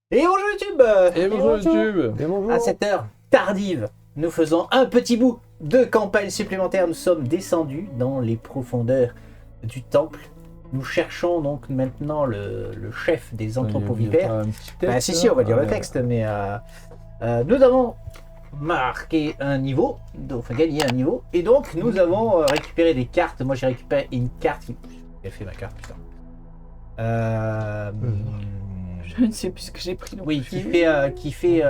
Et bonjour YouTube. Et bonjour YouTube. Et bonjour. À cette heure tardive, nous faisons un petit bout de campagne supplémentaire. Nous sommes descendus dans les profondeurs du temple. Nous cherchons donc maintenant le chef des anthropovipères. Bah, si, on va dire le texte, mais nous avons marqué un niveau, enfin gagné un niveau, et donc nous avons récupéré des cartes. Moi j'ai récupéré une carte qui a fait ma carte, putain. Je ne sais plus ce que j'ai pris. Oui, qui fait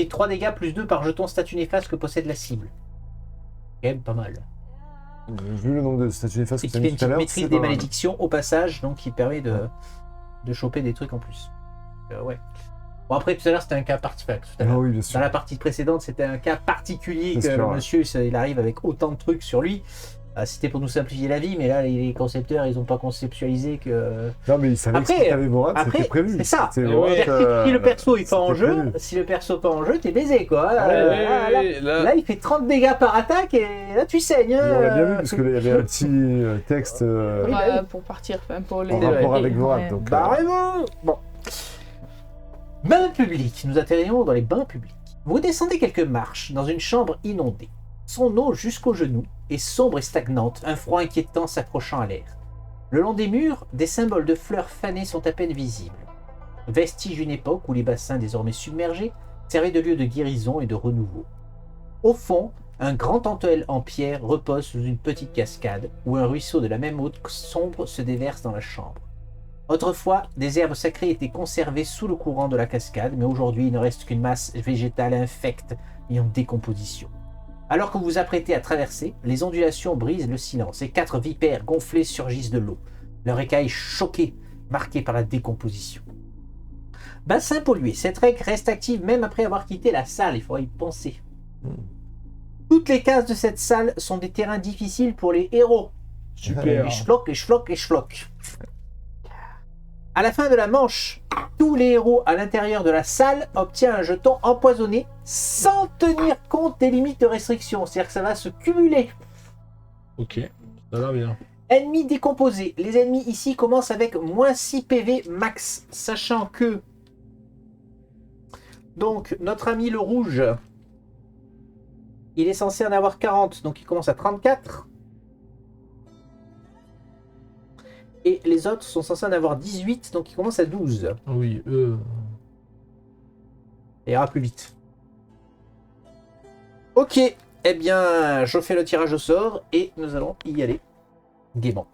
3 dégâts plus 2 par jeton statut néfaste que possède la cible. Quand même pas mal. Vu le nombre de statues néfastes Et que qui tu as fait mis une tout à petite l'heure, maîtrise c'est des pas mal. malédictions au passage, donc qui permet de choper des trucs en plus. Ouais. Bon après tout à l'heure c'était un cas particulier. Ah oui, bien sûr. Dans la partie précédente c'était un cas particulier que C'est sûr, le ouais. monsieur il arrive avec autant de trucs sur lui. C'était pour nous simplifier la vie, mais là les concepteurs ils ont pas conceptualisé que... Non, mais il savait que si Après- t'avais Borat, après, c'était prévu. c'est ça. C'était Et Borat, ouais. Si le perso est pas en c'était jeu, prévu. si le perso pas en jeu, t'es baisé quoi. Là, Là, il fait 30 dégâts par attaque et là tu saignes. Mais on l'a bien vu, parce qu'il y avait un petit texte Oui, bah oui. Pour partir, enfin, pour les... en rapport les- avec Borat. ouais. Donc, Bah vraiment. Bon. Bain public. Nous atterrons dans les bains publics. Vous descendez quelques marches dans une chambre inondée. Son eau jusqu'aux genoux est sombre et stagnante, un froid inquiétant s'accrochant à l'air. Le long des murs, des symboles de fleurs fanées sont à peine visibles. Vestige d'une époque où les bassins désormais submergés servaient de lieu de guérison et de renouveau. Au fond, un grand tantel en pierre repose sous une petite cascade où un ruisseau de la même eau sombre se déverse dans la chambre. Autrefois, des herbes sacrées étaient conservées sous le courant de la cascade, mais aujourd'hui il ne reste qu'une masse végétale infecte et en décomposition. Alors que vous vous apprêtez à traverser, les ondulations brisent le silence et 4 vipères gonflées surgissent de l'eau, leurs écailles choquées, marquées par la décomposition. Bassin pollué, cette règle reste active même après avoir quitté la salle, il faudra y penser. Toutes les cases de cette salle sont des terrains difficiles pour les héros. super. Et schlock, et schlock, et schlock. À la fin de la manche, tous les héros à l'intérieur de la salle obtiennent un jeton empoisonné sans tenir compte des limites de restriction. C'est-à-dire que ça va se cumuler. Ok, ça va bien. Ennemis décomposés. Les ennemis ici commencent avec moins 6 PV max. Sachant que... Donc, notre ami le rouge, il est censé en avoir 40. Donc, il commence à 34. Et les autres sont censés en avoir 18, donc ils commencent à 12. Oui, Ça ira plus vite. Ok, eh bien, je fais le tirage au sort et nous allons y aller gaiement.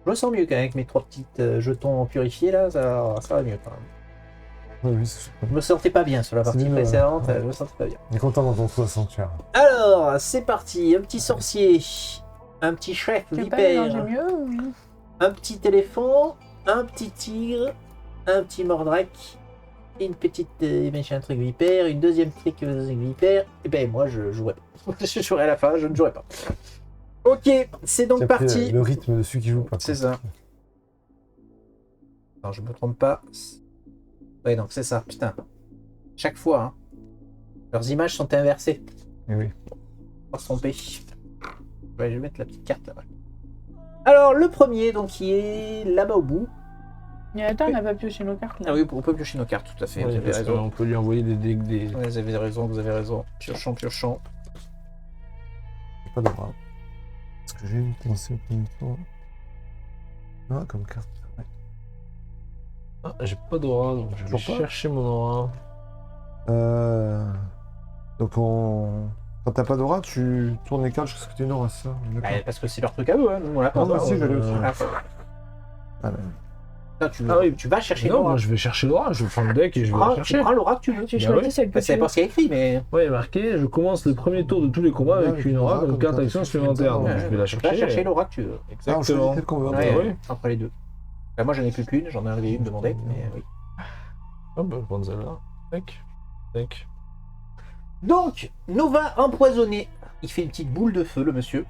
Je me sens mieux quand même avec mes 3 petites jetons purifiés là, ça va mieux quand même. oui, c'est super. Je me sentais pas bien sur la C'est partie mieux, précédente, ouais. je me sentais pas bien. On est content d'entendre toi, sanctuaire. Alors, c'est parti, un petit sorcier, un petit chef Tu veux pas mélanger vipère, mieux ou... un petit éléphant, un petit tigre, un petit mordrak, une petite machin truc vipère, une deuxième truc vipère. Et ben moi je jouerai pas. Je jouerai à la fin, je ne jouerai pas. Ok, c'est donc J'ai appris parti. le rythme de celui qui joue pas. C'est ça. Non, je me trompe pas. Ouais, donc c'est ça, putain. Chaque fois, hein. Leurs images sont inversées. Eh oui. Pas se tromper. Ouais, je vais mettre la petite carte là-bas. Alors, le premier, donc, qui est là-bas au bout. Mais attends, on n'a pas pioché nos cartes là. Ah oui, on peut piocher nos cartes, tout à fait. Vous avez raison. on peut lui envoyer des... Ouais, vous avez raison, vous avez raison. Piochons, piochons. J'ai pas de bras. Est-ce que j'ai commencé au premier tour? Ah, comme carte. Ouais. Ah, j'ai pas d'aura, donc je vais Toujours pas chercher mon aura. Donc quand t'as pas d'aura, tu tournes les cartes jusqu'à ce que tu aies une aura, ça. D'accord. Bah, parce que c'est leur truc à eux, hein. Nous, on l'a pas. Ah, moi hein. aussi, j'allais aussi. Ah, Ah, là. non, tu, Ah oui. tu vas chercher Non, l'aura. moi je vais chercher l'aura, je vais prendre le deck et je vais la Tu chercher. prends l'aura que tu veux. Tu Bah choisis ouais. celle que Bah, tu c'est veux. pas ce qu'il y a écrit, mais... Ouais, il est marqué, je commence le premier tour de tous les combats Ouais, avec une aura comme carte action supplémentaire. Donc Ouais, je vais la Tu vas chercher chercher. l'aura que tu veux. Ah, on choisit Exactement. celle qu'on veut. Ouais, bah ouais, oui. entre les deux. Bah, moi, j'en ai plus qu'une, j'en ai enlevé une de mon deck, mais oui. Ah bah je prends celle-là. Tac. Tac. Donc, Nova empoisonné. Il fait une petite boule de feu, le monsieur.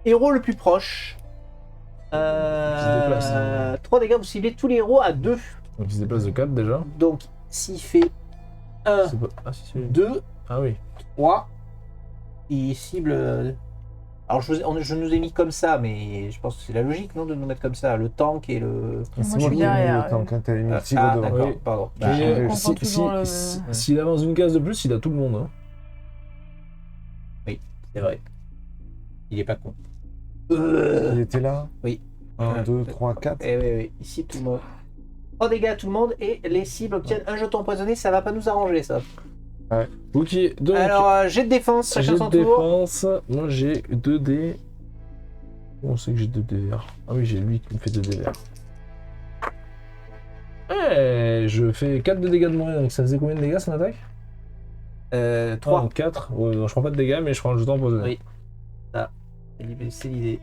Héros le plus proche. déplace. 3 dégâts, vous ciblez tous les héros à 2. Donc il se déplace de 4 déjà. Donc, s'il fait 1, C'est pas... Ah si, c'est... 2, Ah oui. 3, il cible Alors je nous ai mis comme ça, mais je pense que c'est la logique, non, de nous mettre comme ça, le tank et le... C'est je moi suis qui ai mis derrière, le temps quand t'as mis le tigre Ah, devant. d'accord, Oui. pardon. Mais, je comprends si, toujours le- s'il avance une case de plus, il a tout le monde. Hein. C'est vrai. Il est pas con. Il était là. Oui. 1, Ouais. 2, 3, 4. Eh oui, oui, ici tout le monde. 3 dégâts à tout le monde et les cibles obtiennent un jeton empoisonné, ça va pas nous arranger ça. Ok, donc. Alors, jet de défense, chacun j'ai son de tour. défense. Moi j'ai 2 dés. Comment on sait que j'ai 2 dés verts? Ah oui, j'ai lui qui me fait 2 dés verts. Eh, je fais 4 de dégâts de moyen, donc ça faisait combien de dégâts son attaque? 3. 4. Ouais, non, je prends pas de dégâts, mais je prends un jeton empoisonné. Oui. Ça, c'est l'idée.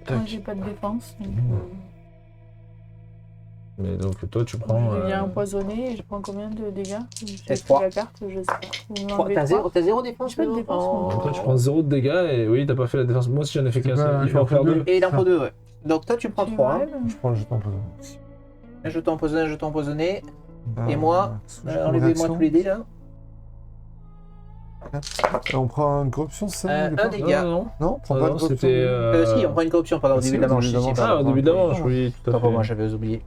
Moi, j'ai pas de défense. Donc, Mais donc toi tu je prends. deviens empoisonné et je prends combien de dégâts? C'est J'ai 3. la carte, je sais pas. Vous m'enlevez T'as trois. 0 défense? J'ai pas de non défense, Oh. moi. Toi tu prends 0 de dégâts et oui, t'as pas fait la défense. Moi aussi j'en ai fait C'est 4. pas- Il faut en faire 2. Et il en faut 2, ouais. Donc toi tu prends Tu 3. m'enlèves Je prends le jeton empoisonné. Un jeton empoisonné, un jeton empoisonné. Bah, Et moi, enlevez-moi tous les dés là. On prend une corruption, c'est ça? Un au départ dégât. Non. Non, on prend Ah pas non, de corruption. c'était. Si, on prend une corruption pendant le si, début de la au manche. début de la si, manche. pardon. Ah, au début de la manche, Ah, oui, tout à Tant fait. pour moi, j'avais oublié.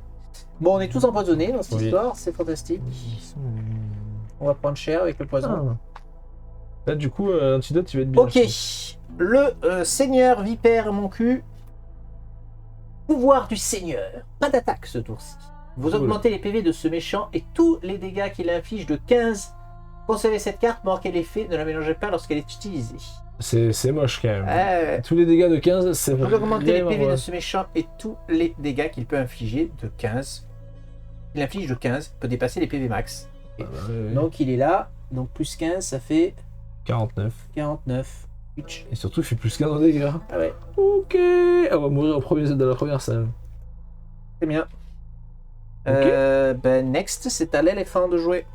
Bon, on est tous empoisonnés dans cette Oui. histoire, c'est fantastique. On va prendre cher avec le poison. Ah. Là, du coup, l'antidote, il va être bien. Ok, je pense. le seigneur vipère mon cul. Pouvoir du seigneur. Pas d'attaque ce tour-ci. Vous Cool. augmentez les PV de ce méchant et tous les dégâts qu'il inflige de 15. Conservez cette carte, marquez l'effet, ne la mélangez pas lorsqu'elle est utilisée. C'est moche quand même. Tous les dégâts de 15, c'est Vous augmentez les vraiment PV de moche. ce méchant et tous les dégâts qu'il peut infliger de 15. Il inflige de 15, peut dépasser les PV max. Ah bah, oui. Donc il est là, donc plus 15, ça fait 49. 49. Utch. Et surtout, il fait plus 15 en dégâts. Ah ouais, Ok. On va mourir dans la première scène. c'est bien. Ok. Ben next, c'est à l'éléphant de jouer.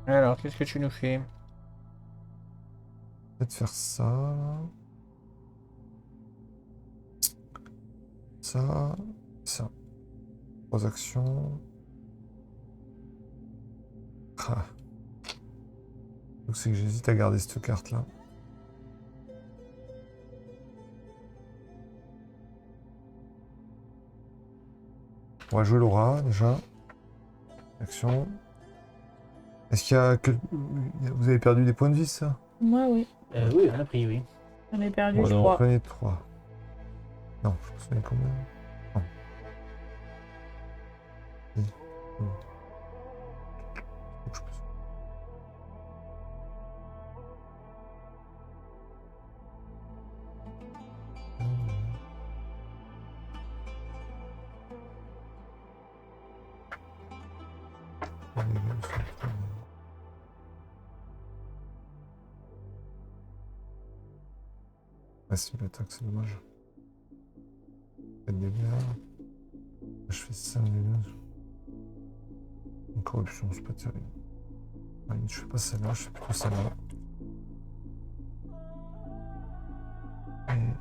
Alors, qu'est-ce que tu nous fais? Peut-être faire ça. Là. Ça. Ça. 3 actions. Ah. Donc c'est que j'hésite à garder cette carte là. On va jouer Laura déjà. Action. Est-ce qu'il y a que... Vous avez perdu des points de vie, ça? Moi, oui. Oui, on a pris, oui. J'en ai perdu, Ouais, je non. crois. Prenez 3. Non, je me souviens combien. Non. Oui. Faut que je puisse- Ah si, l'attaque, c'est dommage. Faites des dégâts. Je fais 5 dégâts. Une corruption, c'est pas terrible. Ouais, je fais pas celle-là, je fais plutôt celle-là. Et...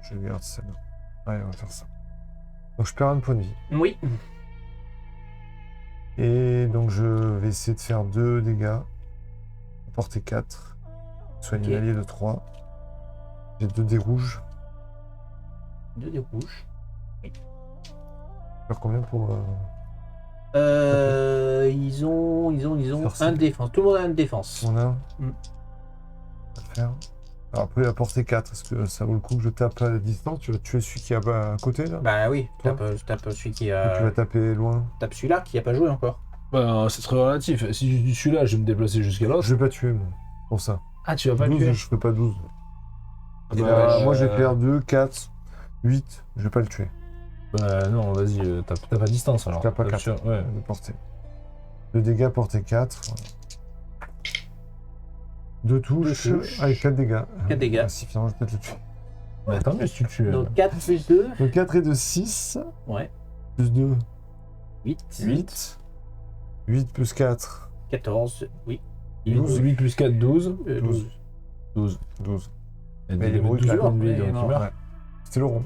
Je garde celle-là. Allez, on va faire ça. Donc je perds un point de vie. Oui. Et donc je vais essayer de faire 2 dégâts. portée 4. Soigne Ok. un allié de 3. J'ai 2 dés rouges. 2 dés rouges. Faire combien pour. Ils ont Merci. un de défense. Tout le monde a une défense. On a. Mm. On va le faire. Alors après, la portée 4, est-ce que ça vaut le coup que je tape à distance? Tu vas tuer celui qui est à côté là? Bah oui, Toi je tape celui qui Ou tu a. vas taper loin? Tape celui-là qui a pas joué encore. Bah, c'est très relatif. Si je suis là, je vais me déplacer jusqu'à l'autre. Je vais pas tuer, moi. Pour ça. Ah, tu vas pas 12, tuer. je fais pas 12. Ah Et bah, là, ouais, moi, je vais faire 2, 4, 8. Je vais pas le tuer. Bah, non, vas-y, tape à distance alors. Tape à 4. sur- Ouais. De portée. 2 dégâts, portée 4. 2 touches. Deux touches. Avec 4 dégâts. 4 dégâts. Ah, si, finalement, je vais peut-être le tuer. Bah, tant mieux si tu le tues. Donc 4 plus 2. De 4 et de 6. Ouais. Plus 2. 8. 8. 8 plus 4. 14. Oui. 8 plus 4, 12. 12. 12. 12. Et Mais il les met bruits, 12 là, points de vie, ouais, donc non, il meurt. Ouais. C'était le rond.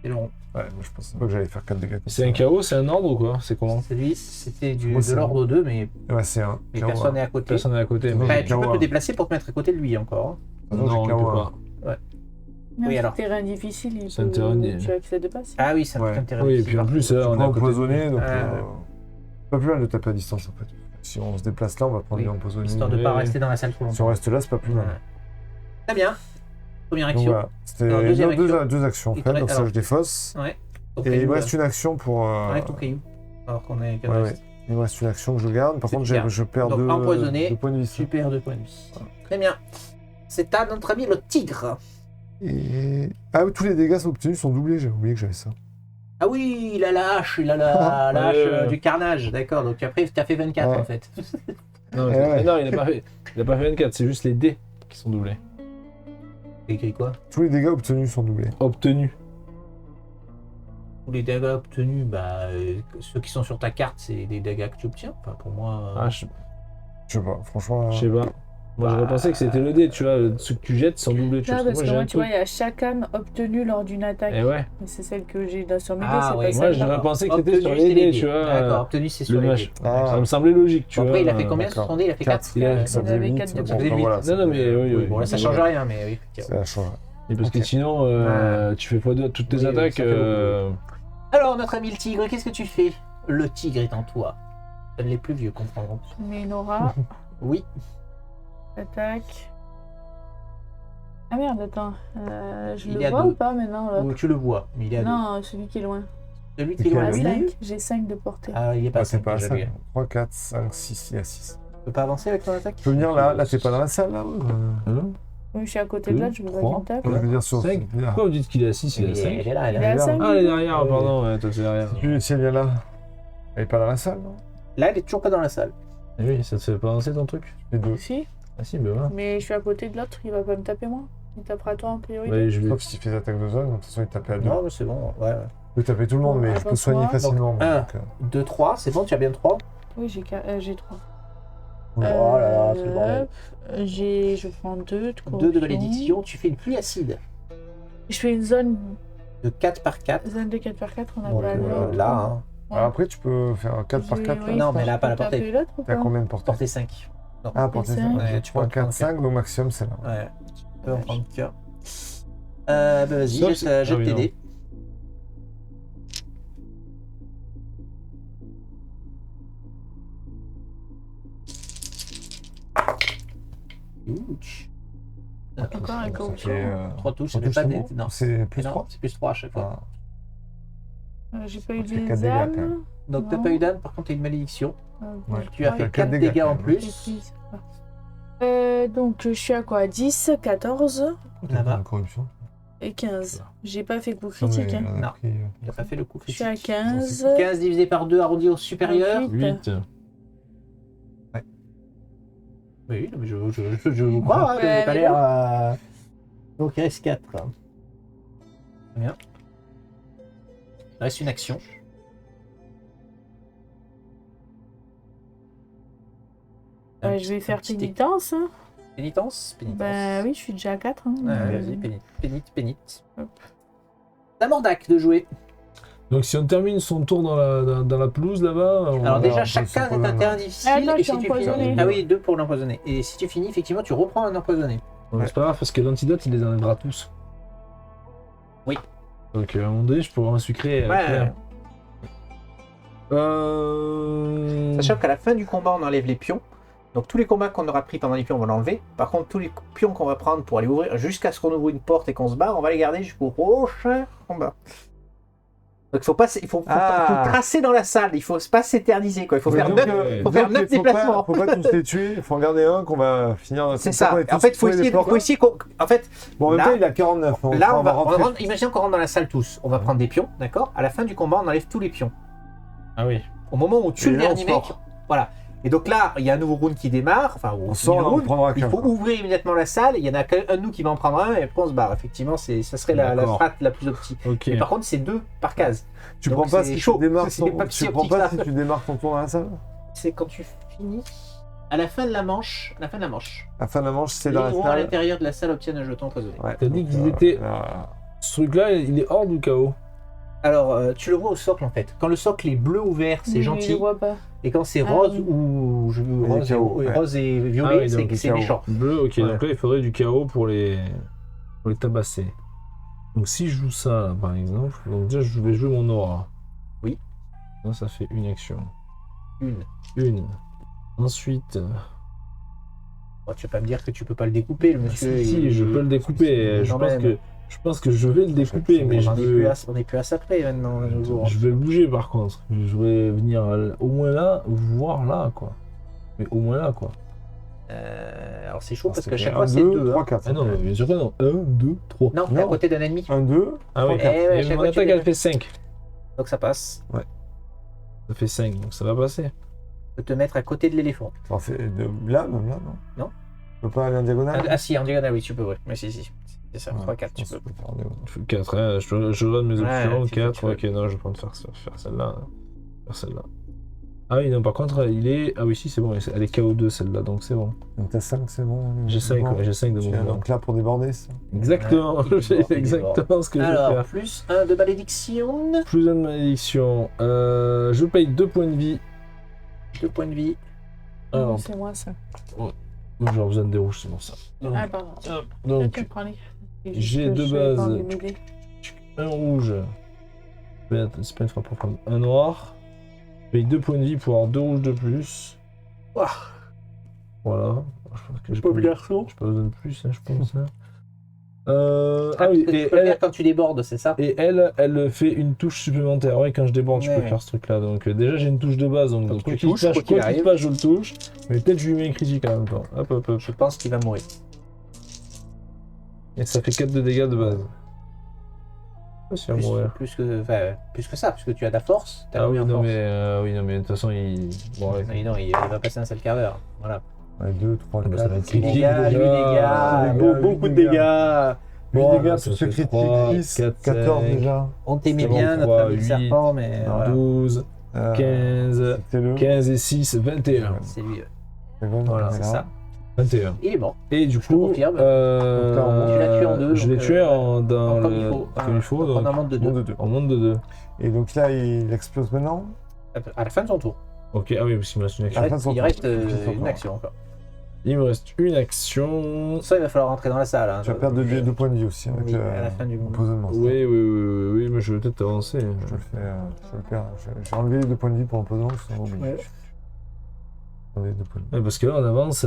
C'est long. Ouais, moi je pensais pas que j'allais faire 4 dégâts. comme C'est ça. un chaos, c'est un ordre ou quoi? C'est comment? Celui, c'était Moi, de c'est l'ordre 2, mais, Ouais, c'est un. mais KO, personne hein. n'est à côté. Personne n'est à côté. Non, Mais... Bah, j'ai tu peux KO, te hein. déplacer pour te mettre à côté de lui encore. Non, Non, j'ai on KO, peut hein. pas. Mais alors. terrain difficile, C'est un terrain difficile. tu accèdes pas. Si. Ah oui, c'est un Ouais. truc intéressant. Oui, et puis en plus, là, Tu on est prends à côté. empoisonné, donc. Ah. C'est pas plus mal de taper à distance en fait. Si on se déplace là, on va prendre Oui, du empoisonné. Histoire de ne pas Ouais. rester dans la salle trop Si on longtemps. reste là, c'est pas plus mal. Ouais. Très bien. Première Donc action. voilà, c'était Alors, deuxième deux actions Il te faites, reste- donc ça alors- je défausse. Ouais. Ton Et il caillou, me reste une action pour. Enlève ton caillou. Alors qu'on est Ouais, ouais. Il me reste une action que je garde. Par C'est contre, bien. je perds Donc, 2 empoisonné, points de vie. Super 2 points de vie. Très bien. C'est à notre ami le tigre. Et... Ah oui, tous les dégâts obtenus sont doublés, j'ai oublié que j'avais ça. Ah oui, il a la hache, il a la hache Ouais. du carnage. D'accord, donc après, tu as fait 24 Ouais. en fait. Non, ouais. non, il a pas fait 24, c'est juste les dés qui sont doublés. C'est écrit quoi? Tous les dégâts obtenus sont doublés. Obtenus. Tous les dégâts obtenus, ceux qui sont sur ta carte, c'est des dégâts que tu obtiens. Enfin, pour moi. Ah, je Je sais pas, franchement. sais pas. Moi, j'aurais pensé que c'était le dé, tu vois, ceux que tu jettes sont doublés. Tu Non, vois, parce que j'ai moi, un tu vois, truc. il y a chaque âme obtenue lors d'une attaque. Et ouais, Mais c'est celle que j'ai là sur mes dés, Ah, c'est ouais. pas moi, celle-là. j'aurais pensé que c'était Obtenu, sur c'est les dés, tu vois. D'accord, obtenu, c'est sur le les match. dés. Ah. Ça me semblait logique, tu Bon, vois. après, il a fait combien sur d'accord. son dé? Il a fait 4. Quatre. Il a- Ça Il faisait avait 8. quatre de Bon, plus. bah, voilà, Non, non, mais oui, oui. Bon, là, ça Oui. change rien, mais oui. Ça change. Et parce que Ok. sinon, tu fais x2 toutes tes Oui, oui, attaques. ça fait Alors, notre ami le tigre, qu'est-ce que tu fais? Le tigre est en toi. Les plus vieux comprendront. Je mets une aura, Oui. attaque. Ah merde, attends. Je Il le est à vois deux. ou pas maintenant là Ou tu le vois, mais il est à deux. Non, celui qui est loin. Celui qui est Lequel, loin, À lui 5, j'ai 5 de portée. Ah, il est pas Ah, c'est cinq, pas déjà, ça. lui. 3, 4, 5, 6, il y a 6. Tu peux pas avancer avec ton attaque? Tu peux venir là, t'es pas dans la salle là Hein Oui, je suis à côté de là, je veux pas Trois. qu'il me tape. Je veux dire sur. Cinq. Là. Pourquoi vous dites qu'il est à 6, il est à 5? Il est là, il Il est est à là. 5. Ah, elle est derrière, Ouais. pardon, ouais, toi c'est derrière. Si elle vient là, elle est pas dans la salle, non? Là, elle est toujours pas dans la salle. Eh oui, ça te fait pas avancer ton truc? Les deux. Si, Ah si, ben voilà. mais je suis à côté de l'autre, il va pas me taper moi. Il tapera toi en priorité. Ouais, je vais... Sauf s'il fait des attaques de zone, de toute façon il tapait à 2. Non, mais c'est bon. Ouais. Il peut taper tout le monde, mais je peux soigner Donc, facilement. moi, un. donc, 2, 3, c'est bon, tu as bien 3. Oui, j'ai 3. Oh là là, c'est le bordel. Je prends 2 de 2 de malédiction, tu fais une pluie acide. Je fais une zone De 4 par 4. de 4x4, on a Donc pas là, hein, Alors après, tu peux faire un 4 par 4. Oui, Non, mais elle a pas la T'as portée. fait l'autre ou T'as pas combien de portée? portée 5. Ah, portée 5. Ouais, tu peux en 3, 4, prendre 5, au maximum, c'est là. Ouais, tu peux en prendre qu'un. Vas-y, Sauf si- jette ah oui, tes non. dés. Ouch. Encore un Ça corruption. fait, 3 touches, ça trois fait pas touches, des. Non, c'est plus non, 3. c'est plus 3 à chaque fois. J'ai pas eu Ça fait quatre des dégâts, quand même. âmes. Donc t'as Non. pas eu d'âme, par contre t'as une malédiction. Ouais. Tu as Ouais, fait quatre 4 dégâts, dégâts en quand même. plus. Donc je suis à quoi? 10, 14 Là-bas. Une corruption. et 15. J'ai pas fait coup Non, critique. mais Hein. on a Non. pris, Il a pas fait le coup Je suis à critique. 15. 15 divisé par 2 arrondi au supérieur. 28. 8. Oui, mais je vous crois, hein, vous Ouais, avez pas mais l'air. Donc il reste 4. Très bien. Il reste une action. Je vais faire petit pénitence. Hein. Pénitence. Pénitence. Bah oui, je suis déjà à 4. Hein. Ouais, vas-y, pénite. Hop. La Mordac de jouer. Donc si on termine son tour dans la pelouse là-bas... on- Alors déjà, on chaque peut case est un s'empoisonner. terrain difficile. Attends, et je suis si tu empoisonné. finis... Ah oui, 2 pour l'empoisonner. Et si tu finis, effectivement, tu reprends un empoisonné. Ouais, c'est pas grave parce que l'antidote il les enlèvera tous. Oui. Donc à un moment donné je pourrais en sucrer. Ouais. Euh... Sachant qu'à la fin du combat, on enlève les pions. Donc tous les combats qu'on aura pris pendant les pions, on va l'enlever. Par contre, tous les pions qu'on va prendre pour aller ouvrir, jusqu'à ce qu'on ouvre une porte et qu'on se barre, on va les garder jusqu'au prochain combat. Donc il faut tracer dans la salle, il faut pas s'éterniser, quoi. Il faut Mais faire donc, 9 donc, faire il 9 faut déplacements. Faut pas tous les tuer, il faut en garder un qu'on va finir. C'est ça. On est tous En fait, il faut trouvé des portes. essayer qu'on... En fait, Bon, en même là- temps, il a 49. là, on va rentrer. imaginons qu'on rentre dans la salle tous. On va prendre des pions, d'accord. À la fin du combat, on enlève tous les pions. Ah oui. Au moment où on tue Et le là, on dernier mec, sort. voilà. Et donc là, il y a un nouveau round qui démarre. Enfin, On sort, là, on prendra il qu'un. faut ouvrir immédiatement la salle. Il y en a qu'un de nous qui va en prendre un et après on se barre. Effectivement, ça serait la D'accord. strat la plus optique. Ok. Mais par contre, c'est 2 par case. Tu donc prends pas c'est si chaud. tu démarres C'est ton... pas Tu si prends optique, pas ça. si tu démarres ton tour dans la salle. C'est quand tu finis à la fin de la manche. À la fin de la manche. La fin de la manche, c'est Les dans la héros à salle. l'intérieur de la salle obtiennent un jeton empoisonné. Ouais, T'as dit donc, qu'ils étaient- là, Ce truc là il est hors du chaos. Alors, tu le vois au socle en fait. Quand le socle est bleu ou vert, c'est Oui, mais je gentil. le vois pas. Et quand c'est Ah, rose oui. ou est chaos, ouais. rose et Ah violet, oui, donc c'est chaos. méchant. Bleu, ok, Ouais. donc là il faudrait du chaos pour les tabasser. Donc si je joue ça là, par exemple, donc déjà je vais jouer mon aura. Oui. Là ça fait une action. Une. Ensuite, Oh, tu vas pas me dire que tu peux pas le découper, le monsieur. si je peux le découper, Quand même. je pense que je vais le découper, mais on est plus à ça près maintenant, à nos jours. je vais bouger par contre. Je vais venir au moins là, voire là quoi. Mais au moins là quoi. Alors c'est chaud parce ça qu'à fait chaque 1, fois c'est 2, 2. 3, 4. Ah non, mais bien sûr que non. 1, 2, 3. Non, t'es à Non. côté d'un ennemi. 1, 2, Ah oui, 3, 4. Eh ouais, et chaque mon fois, tu attaque fais- elle fait 5. Donc ça passe. Ça fait 5, donc ça va passer. Tu peux te mettre à côté de l'éléphant. Ça fait de là, même là, non Non. Tu peux pas aller en diagonale Ah si, en diagonale, oui, tu peux, oui. Mais si. C'est ça, Ouais, 3, 4, je tu pense peux. que faire en diagonale. Je fais 4, hein. Je regarde mes Ouais, options. tu fais 4, tu veux. ok, non, je vais prendre faire celle-là. Faire celle-là. Ah oui, non, par contre, il est. Ah oui, si, c'est bon, elle est KO2 celle-là, donc c'est bon. Donc t'as 5, c'est bon. J'ai 5, bon. ouais, j'ai 5 de Tu es mouvement. donc là pour déborder, ça. Exactement, Ouais, il est j'ai mort, il est exactement ce que je vais Alors, faire. plus 1 de malédiction. Plus un de malédiction. Je paye 2 points de vie. 2 points de vie. Alors, C'est moi ça. j'aurais besoin de des rouges, c'est bon ça. Ah, pardon. Donc, Ok, prends-les. C'est j'ai juste que de je vais pas base. envie de m'aider. un rouge. C'est pas une frappe pour prendre un noir. Je paye 2 points de vie pour avoir 2 rouges de plus. Ouah. Voilà. Je pense que j'ai Pauvre pas, garçon. j'ai pas besoin de plus, hein, je pense. Hein. Ah oui, tu et peux le faire elle, quand tu débordes, c'est ça? elle fait une touche supplémentaire. Ouais, quand je déborde, je peux Ouais. faire ce truc-là. Donc déjà, j'ai une touche de base. Donc Donc, quoi tu qu'il touches, se passe, quoi qu'il quoi qu'il se arrive. passe, je le touche. Mais peut-être je lui mets un critique en même temps. Hop, hop, hop. Je pense qu'il va mourir. Et ça fait 4 de dégâts de base. Je sais pas s'il va mourir. Plus que ça, puisque tu as ta force. T'as Ah oui, combien en non, force mais de toute façon, il. Bon, ouais. Non, il va passer un seul quart d'heure. Voilà. Ouais, 2, 3, Ah bah, ça va 4. être 8 critique, dégâts, 8 déjà. dégâts, beaucoup de dégâts. Bon, ça dégâts fait sur ce critique, 3, 10, 4, 14 5, déjà. On t'aimait C'est bien, bon, notre 3, ami le 8, serpent, mais voilà. 12, 15, C'était le. 15 et 6, 21. C'est lui. C'est bon, Voilà, C'est ça. 21. Il est mort. Et du Je te coup, confirme. Tu l'as tué en deux, je l'ai donc, tué dans comme le. il faut. Comme il faut, Donc, on donc en monte de Bon 2. de 2. on monte de 2. Et donc là, il explose maintenant. À la fin de son tour. Ok, ah oui, parce qu'il me reste une action. À la fin de son Il tour. reste Il reste une encore. action encore. Il me reste une action. Ça, il va falloir rentrer dans la salle. Hein. Tu vas perdre 2 points de vie aussi avec Oui, à la fin du l'empoisonnement. Oui, mais je vais peut-être avancer. Je le fais, je le perds. J'ai enlevé les 2 points de vie pour l'empoisonnement, sinon oublié. Ouais. J'ai enlevé 2 points de vie. Ouais, parce que là, on avance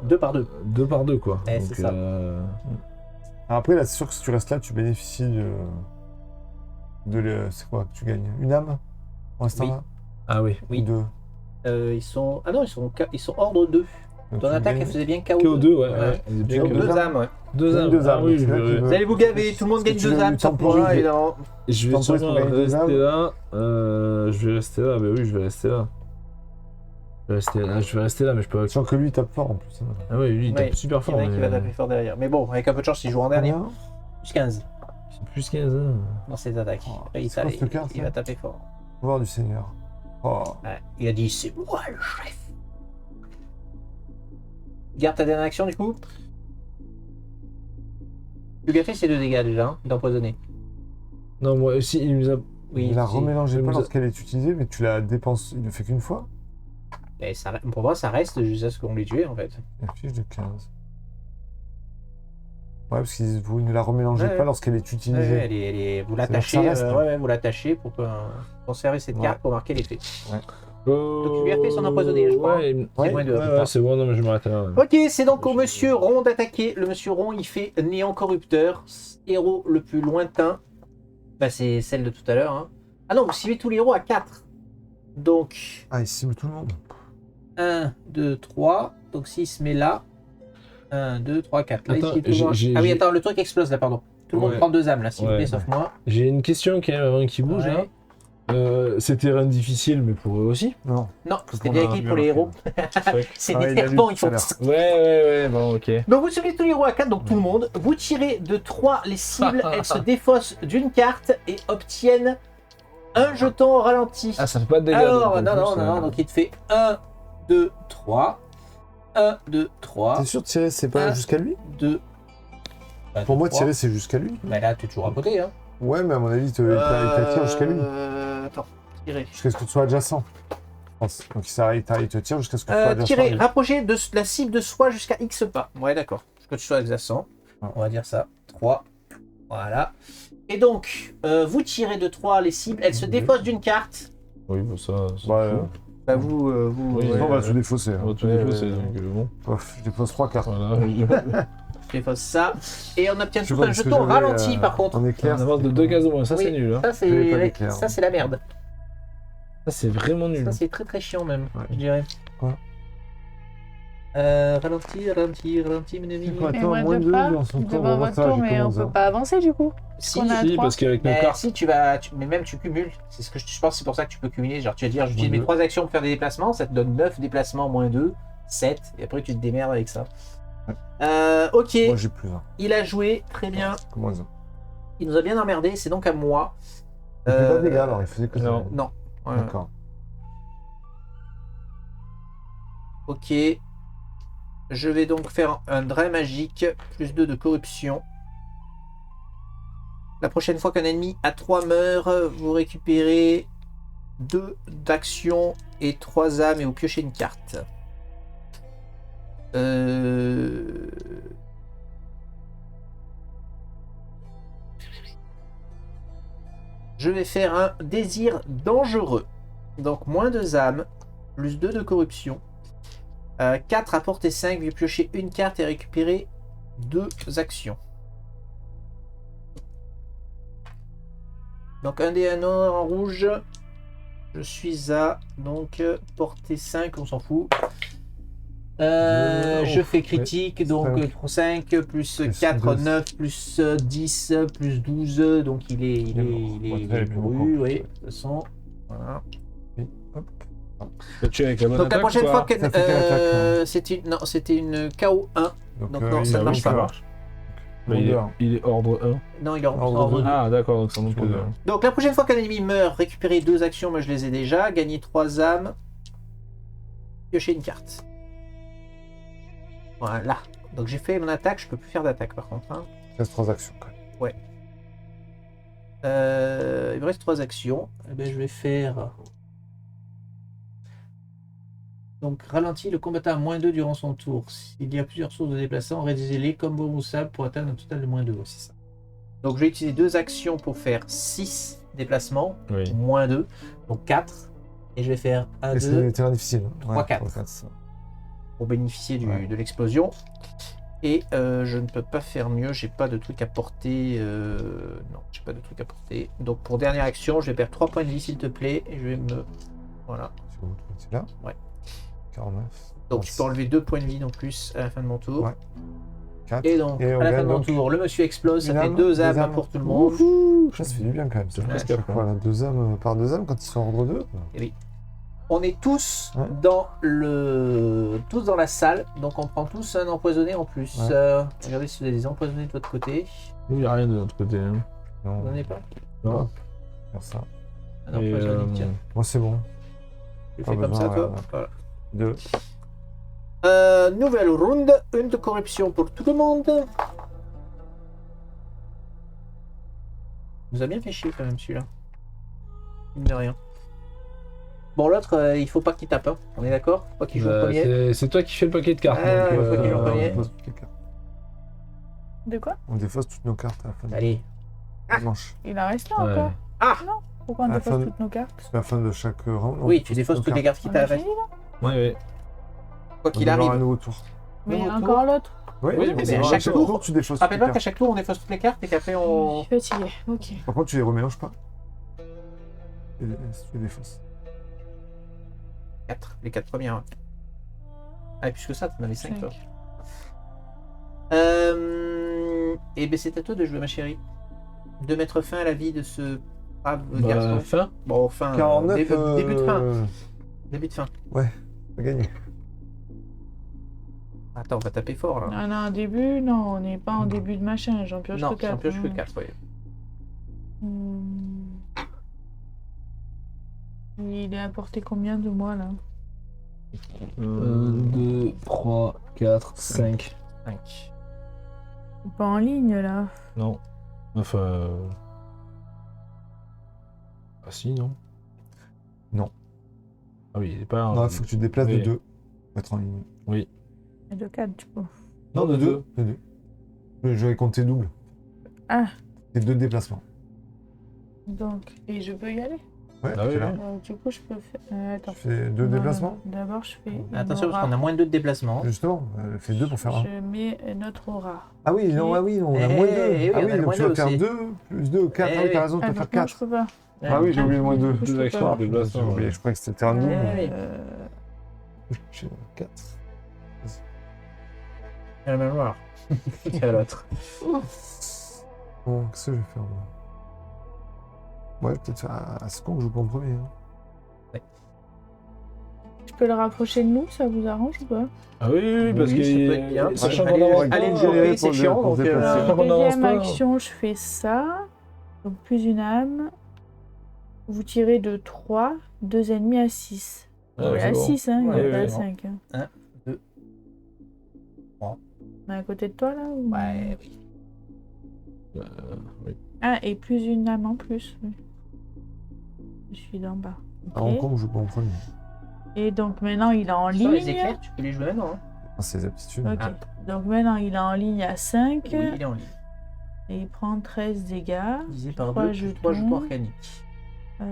2 par 2. 2 par 2, quoi. Eh, Donc, c'est ça. Alors après, là, c'est sûr que si tu restes là, tu bénéficies c'est quoi que tu gagnes? Une âme en restant Oui. là? Ah oui. Oui. Ou 2. Ils sont. Ah non, ils sont ordre 2. Donc, Ton tu attaque, gagnes- elle faisait bien KO2. KO2, ouais. Ouais. J'ai Donc deux 2 âmes. âmes, ouais. 2 âmes. deux Ah âmes, oui, donc je c'est là vais, qu'il Vous allez vous gaver, tout le monde Est-ce gagne que tu 2 veux âmes lui sur temporiser point, évidemment. je vais Temporise sûrement pour gagner deux rester âmes. là. Je vais rester là. Bah oui, je vais rester là. Je vais rester là, mais je peux. Sachant que lui, il tape fort en plus. Ah ouais, lui, il Ouais, tape super Il y fort. en a un qui mais- va taper fort derrière. Mais bon, avec un peu de chance, il joue en dernier. Plus 15 C'est plus 15 ans. dans ses attaques. Oh, Il c'est quoi cette carte, il ça va taper fort. Pouvoir du Seigneur. Oh. Ouais, il a dit c'est moi le chef. Garde ta dernière action du coup. Tu lui as fait ses 2 dégâts déjà, hein, d'empoisonner. Non, moi aussi, il nous a. Oui, Il la si. remélangez il pas nous a- lorsqu'elle est utilisée, mais tu la dépenses. Il ne fait qu'une fois. Et pour moi, ça reste jusqu'à ce qu'on les tue, en fait. La fiche de 15. Ouais, parce que vous ne la remélangez Ouais. pas lorsqu'elle est utilisée. Ouais, vous l'attachez, C'est-à-dire que ça reste, hein. vous l'attachez pour conserver cette Ouais. carte pour marquer l'effet. Donc tu lui as fait son empoisonné, je crois, hein. Ouais, C'est moins deux, putain. c'est bon, non, mais je m'arrête là. Ok, c'est donc au monsieur rond d'attaquer. Le monsieur rond, il fait néant corrupteur. Héros le plus lointain. Bah, c'est celle de tout à l'heure. Hein. Ah non, vous ciblez tous les héros à 4. Donc, Ah, il cible tout le monde. 1, 2, 3. Donc, s'il se met là. 1, 2, 3, 4. Là, Attends, il cible tout le monde. j'ai- Ah oui, j'ai- attends, le truc explose là, pardon. Tout le monde Ouais. prend 2 âmes là, s'il vous plaît, Ouais. sauf moi. J'ai une question quand même avant qu'il bouge Ouais. là. C'était rien de difficile, mais pour eux aussi. Non. Non, c'était qu'on bien a écrit vu pour les alors héros. C'est Ah, il a déterminant, lu il tout à faut. l'heure. Ouais, bon, ok. Donc vous ciblez tous les héros à 4, donc tout le monde. Vous tirez de 3 les cibles, elles se défaussent d'une carte et obtiennent un jeton au ralenti. Ah, ça fait pas de dégâts. Alors, donc, en non, plus, donc il te fait 1, 2, 3. 1, 2, 3. T'es sûr de tirer, c'est pas Ah. jusqu'à lui 2. Pour moi, tirer, c'est jusqu'à lui. Mais là, tu es toujours à côté. Hein. Ouais, mais à mon avis, il t'attire jusqu'à lui. Attends, tirer. Jusqu'à ce que tu sois adjacent. Je pense. Donc il te tire jusqu'à ce que tu sois adjacent. Tirer, rapprocher de la cible de soi jusqu'à X pas. Ouais, d'accord. Que tu sois adjacent. Ah. On va dire ça. 3. Voilà. Et donc, vous tirez de 3 les cibles, elles se défaussent d'une carte. Oui, bon, ça. Ouais, Bah, vous. Oui, on va tout défausser. On va tout défausser, donc bon. Bof, je dépose 3 cartes. Voilà. Je défausse ça. Et on obtient Je tous vois un parce que jeton j'avais, ralenti par contre. En éclair. On avance de 2 cases au moins, ça Oui. c'est nul. Hein. Ça, J'avais pas c'est d'éclair. ça, c'est la merde. Ça c'est vraiment nul. Ça, c'est très très chiant même, Ouais. je dirais. Quoi Ralenti, mon ami. C'est quoi Et Attends, moi moins de 2 pas, dans son tour. devant votre tour, mais on peut pas avancer du coup. Si, On a Si, 3. parce qu'avec nos mais cartes. si mais même tu cumules. C'est ce que je pense, c'est pour ça que tu peux cumuler. Genre, tu vas dire, j'utilise Moins mes deux. 3 actions pour faire des déplacements, ça te donne 9 déplacements moins 2, 7, et après tu te démerdes avec ça. Ok, Moi, j'ai plus 1. il a joué, très bien. Moins 1. Il nous a bien emmerdé, c'est donc à moi. Il fait pas de dégâts alors, il faisait que ça. non. Non. Voilà. D'accord. Ok. Je vais donc faire un drain magique, plus 2 de corruption. La prochaine fois qu'un ennemi à 3 meurt, vous récupérez 2 d'action et 3 âmes et vous piochez une carte. Je vais faire un désir dangereux. Donc moins 2 âmes, plus 2 de corruption. 4 à portée 5, vous piochez une carte et récupérer 2 actions. Donc un dé en rouge. Je suis à donc portée 5, on s'en fout. Je fais critique, donc 5 plus 4, 9, plus 10, plus 12, donc il est bourru, oui, de toute façon. Voilà. Tu es avec la bonne Donc la attaque, prochaine ou fois pas que Ça fait quelle attaque, c'était une KO 1. Donc non, il ça a ne marche oui, pas. ça marche. Mais il est ordre 1. Non, il est en Ordre ordre deux. 2. Ah, d'accord, donc ça monte que Ordre 2. deux. Donc la prochaine fois qu'un ennemi meurt, récupérez 2 actions, moi je les ai déjà, gagner 3 âmes, piocher une carte. Voilà. Donc j'ai fait mon attaque, je peux plus faire d'attaque par contre. Hein. Il reste 3 actions quand même. Il me reste 3 actions. Eh ben, je vais faire. Donc ralentit le combattant à moins 2 durant son tour. S'il y a plusieurs sources de déplacement, réduisez-les comme bon ou sable pour atteindre un total de moins 2. C'est ça. Donc je vais utiliser 2 actions pour faire 6 déplacements, Oui. moins 2, donc 4. Et je vais faire 1, Et c'est 2 des terrains difficiles. Hein. 3, 4. 3, 4, ça. pour bénéficier Ouais. de l'explosion. Et je ne peux pas faire mieux, j'ai pas de truc à porter. Non, j'ai pas de truc à porter. Donc pour dernière action, je vais perdre 3 points de vie s'il te plaît. Et je vais me. Voilà. Tu vois, c'est là Ouais. 49. Donc tu peux enlever 2 points de vie en plus à la fin de mon tour. Ouais. 4. Et donc, Et on à la fin gagne de mon donc tour, le monsieur explose, ça une fait âme, 2 deux âmes âmes. pour tout le monde. Ouhou, ça fait du bien quand même. C'est Ça. presque après. Voilà, 2 âmes par 2 âmes quand ils sont ordre 2. On est tous Ouais. tous dans la salle, donc on prend tous un empoisonné en plus. Ouais. Regardez si vous avez des empoisonnés de votre côté. Nous, il n'y a rien de notre côté. Hein. Non, Vous n'en avez pas Non. faire ça. Un Et, empoisonné, tiens. Moi, c'est bon. Tu pas fais comme besoin, ça, toi ouais. Voilà. 2. Nouvelle round, une de corruption pour tout le monde. nous a bien fait chier quand même celui-là. Mine de rien. Bon, l'autre, il faut pas qu'il tape, hein. On est d'accord? Faut pas qu'il joue le premier. C'est toi qui fais le paquet de cartes. Ah, donc, il faut qu'il joue le On premier. défausse toutes les cartes. De quoi? On défausse toutes nos cartes à la fin de Allez. la manche. Il en reste là Ouais. encore? Ah Pourquoi on À la dépasse fin- toutes nos cartes? Parce qu'à la fin de chaque round, on Oui, défausse tu défausses nos toutes les cartes qui On a t'arrêtent. fini là? Ouais. Quoi On qu'il démarre un arrive. nouveau tour. Mais Nouveau encore l'autre? Oui, Oui, mais c'est à vrai, chaque tour, tu défausses toutes les Rappelle-toi qu'à cartes. chaque tour, on défausse toutes les cartes et qu'après, Je on. suis fatiguée, ok. Par contre, tu les remélanges pas. Et si tu les défausses. 4. Les 4 premières. Ouais. Ah, et plus que ça, t'en avais 5 Cinq. toi. Et ben c'est à toi de jouer, ma chérie. De mettre fin à la vie de ce brave garçon. Fin. Bon, fin. 49. Début de fin. Début de fin. On a gagné. Attends, on va taper fort là. Ah non, début, non, on n'est pas en début de machin, j'en pioche Non, que 4. j'en pioche que 4, oui. Il est apporté combien de mois là? 2, 3, 4, 5. 5. Pas en ligne là. Non. Enfin. Ah si, non? Non. Ah oui, il est pas. Non, il faut que tu te déplaces oui. de 2 pour être en ligne. Et de 4 du coup. Non, de 2. De 2. Je vais compter double. Ah, C'est 2 déplacements. donc. Et je peux y aller? Ouais, Ah oui, c'est là. oui. Du coup, je peux faire. Attends. Tu fais 2 Non, déplacements. non, d'abord, je fais. une Attention, parce aura. qu'on a moins de 2 de déplacement. Justement, fais 2 pour faire 1. Je mets notre aura. Ah oui, non, Ok. ah oui, on a Eh, moins 2. oui, Ah on a oui, le donc moins tu vas deux faire aussi. 2 plus 2, 4. Eh Ah oui, oui. t'as raison, tu Ah, vas faire donc non, 4. je peux pas. Ah oui, j'ai oublié le moins 2. Je Deux peux actions pas. de déplacement. J'ai oublié, je croyais que c'était un double. oui. J'ai 4. Il y a la même noire. Il y a l'autre. Bon, qu'est-ce que je vais faire moi? Ouais, peut-être faire à ce qu'on joue pas en premier. Hein. Je peux le rapprocher de nous, ça vous arrange ou pas? Ah oui, oui, parce Oui, que. ça peut être bien. Sachant Ouais, qu'on avance allez pas, le choper, c'est pour le- chiant. pour Donc, le déplacer. Sachant qu'on avance Deuxième pas. action, je fais ça. Donc plus une âme. Vous tirez de 3, 2 ennemis à 6. Ah, Ouais, c'est à bon. 6, hein, il Ouais, n'y a pas à ouais, 5. Hein. 1, 2, 3. Mais à côté de toi là ou... Ouais, oui. Oui. Ah, et plus une âme en plus. Oui. Je suis d'en bas. À Ok. Hong Kong, on joue pas en premier. Et donc maintenant il est en Sur les ligne. éclairs, tu peux les jouer maintenant. Hein. Ah, c'est les aptitudes. Ok. Ah. Donc maintenant il est en ligne à 5. Oui, il est en ligne. Et il prend 13 dégâts. Divisé par 3 2, plus 3 jetons arcaniques. Ça.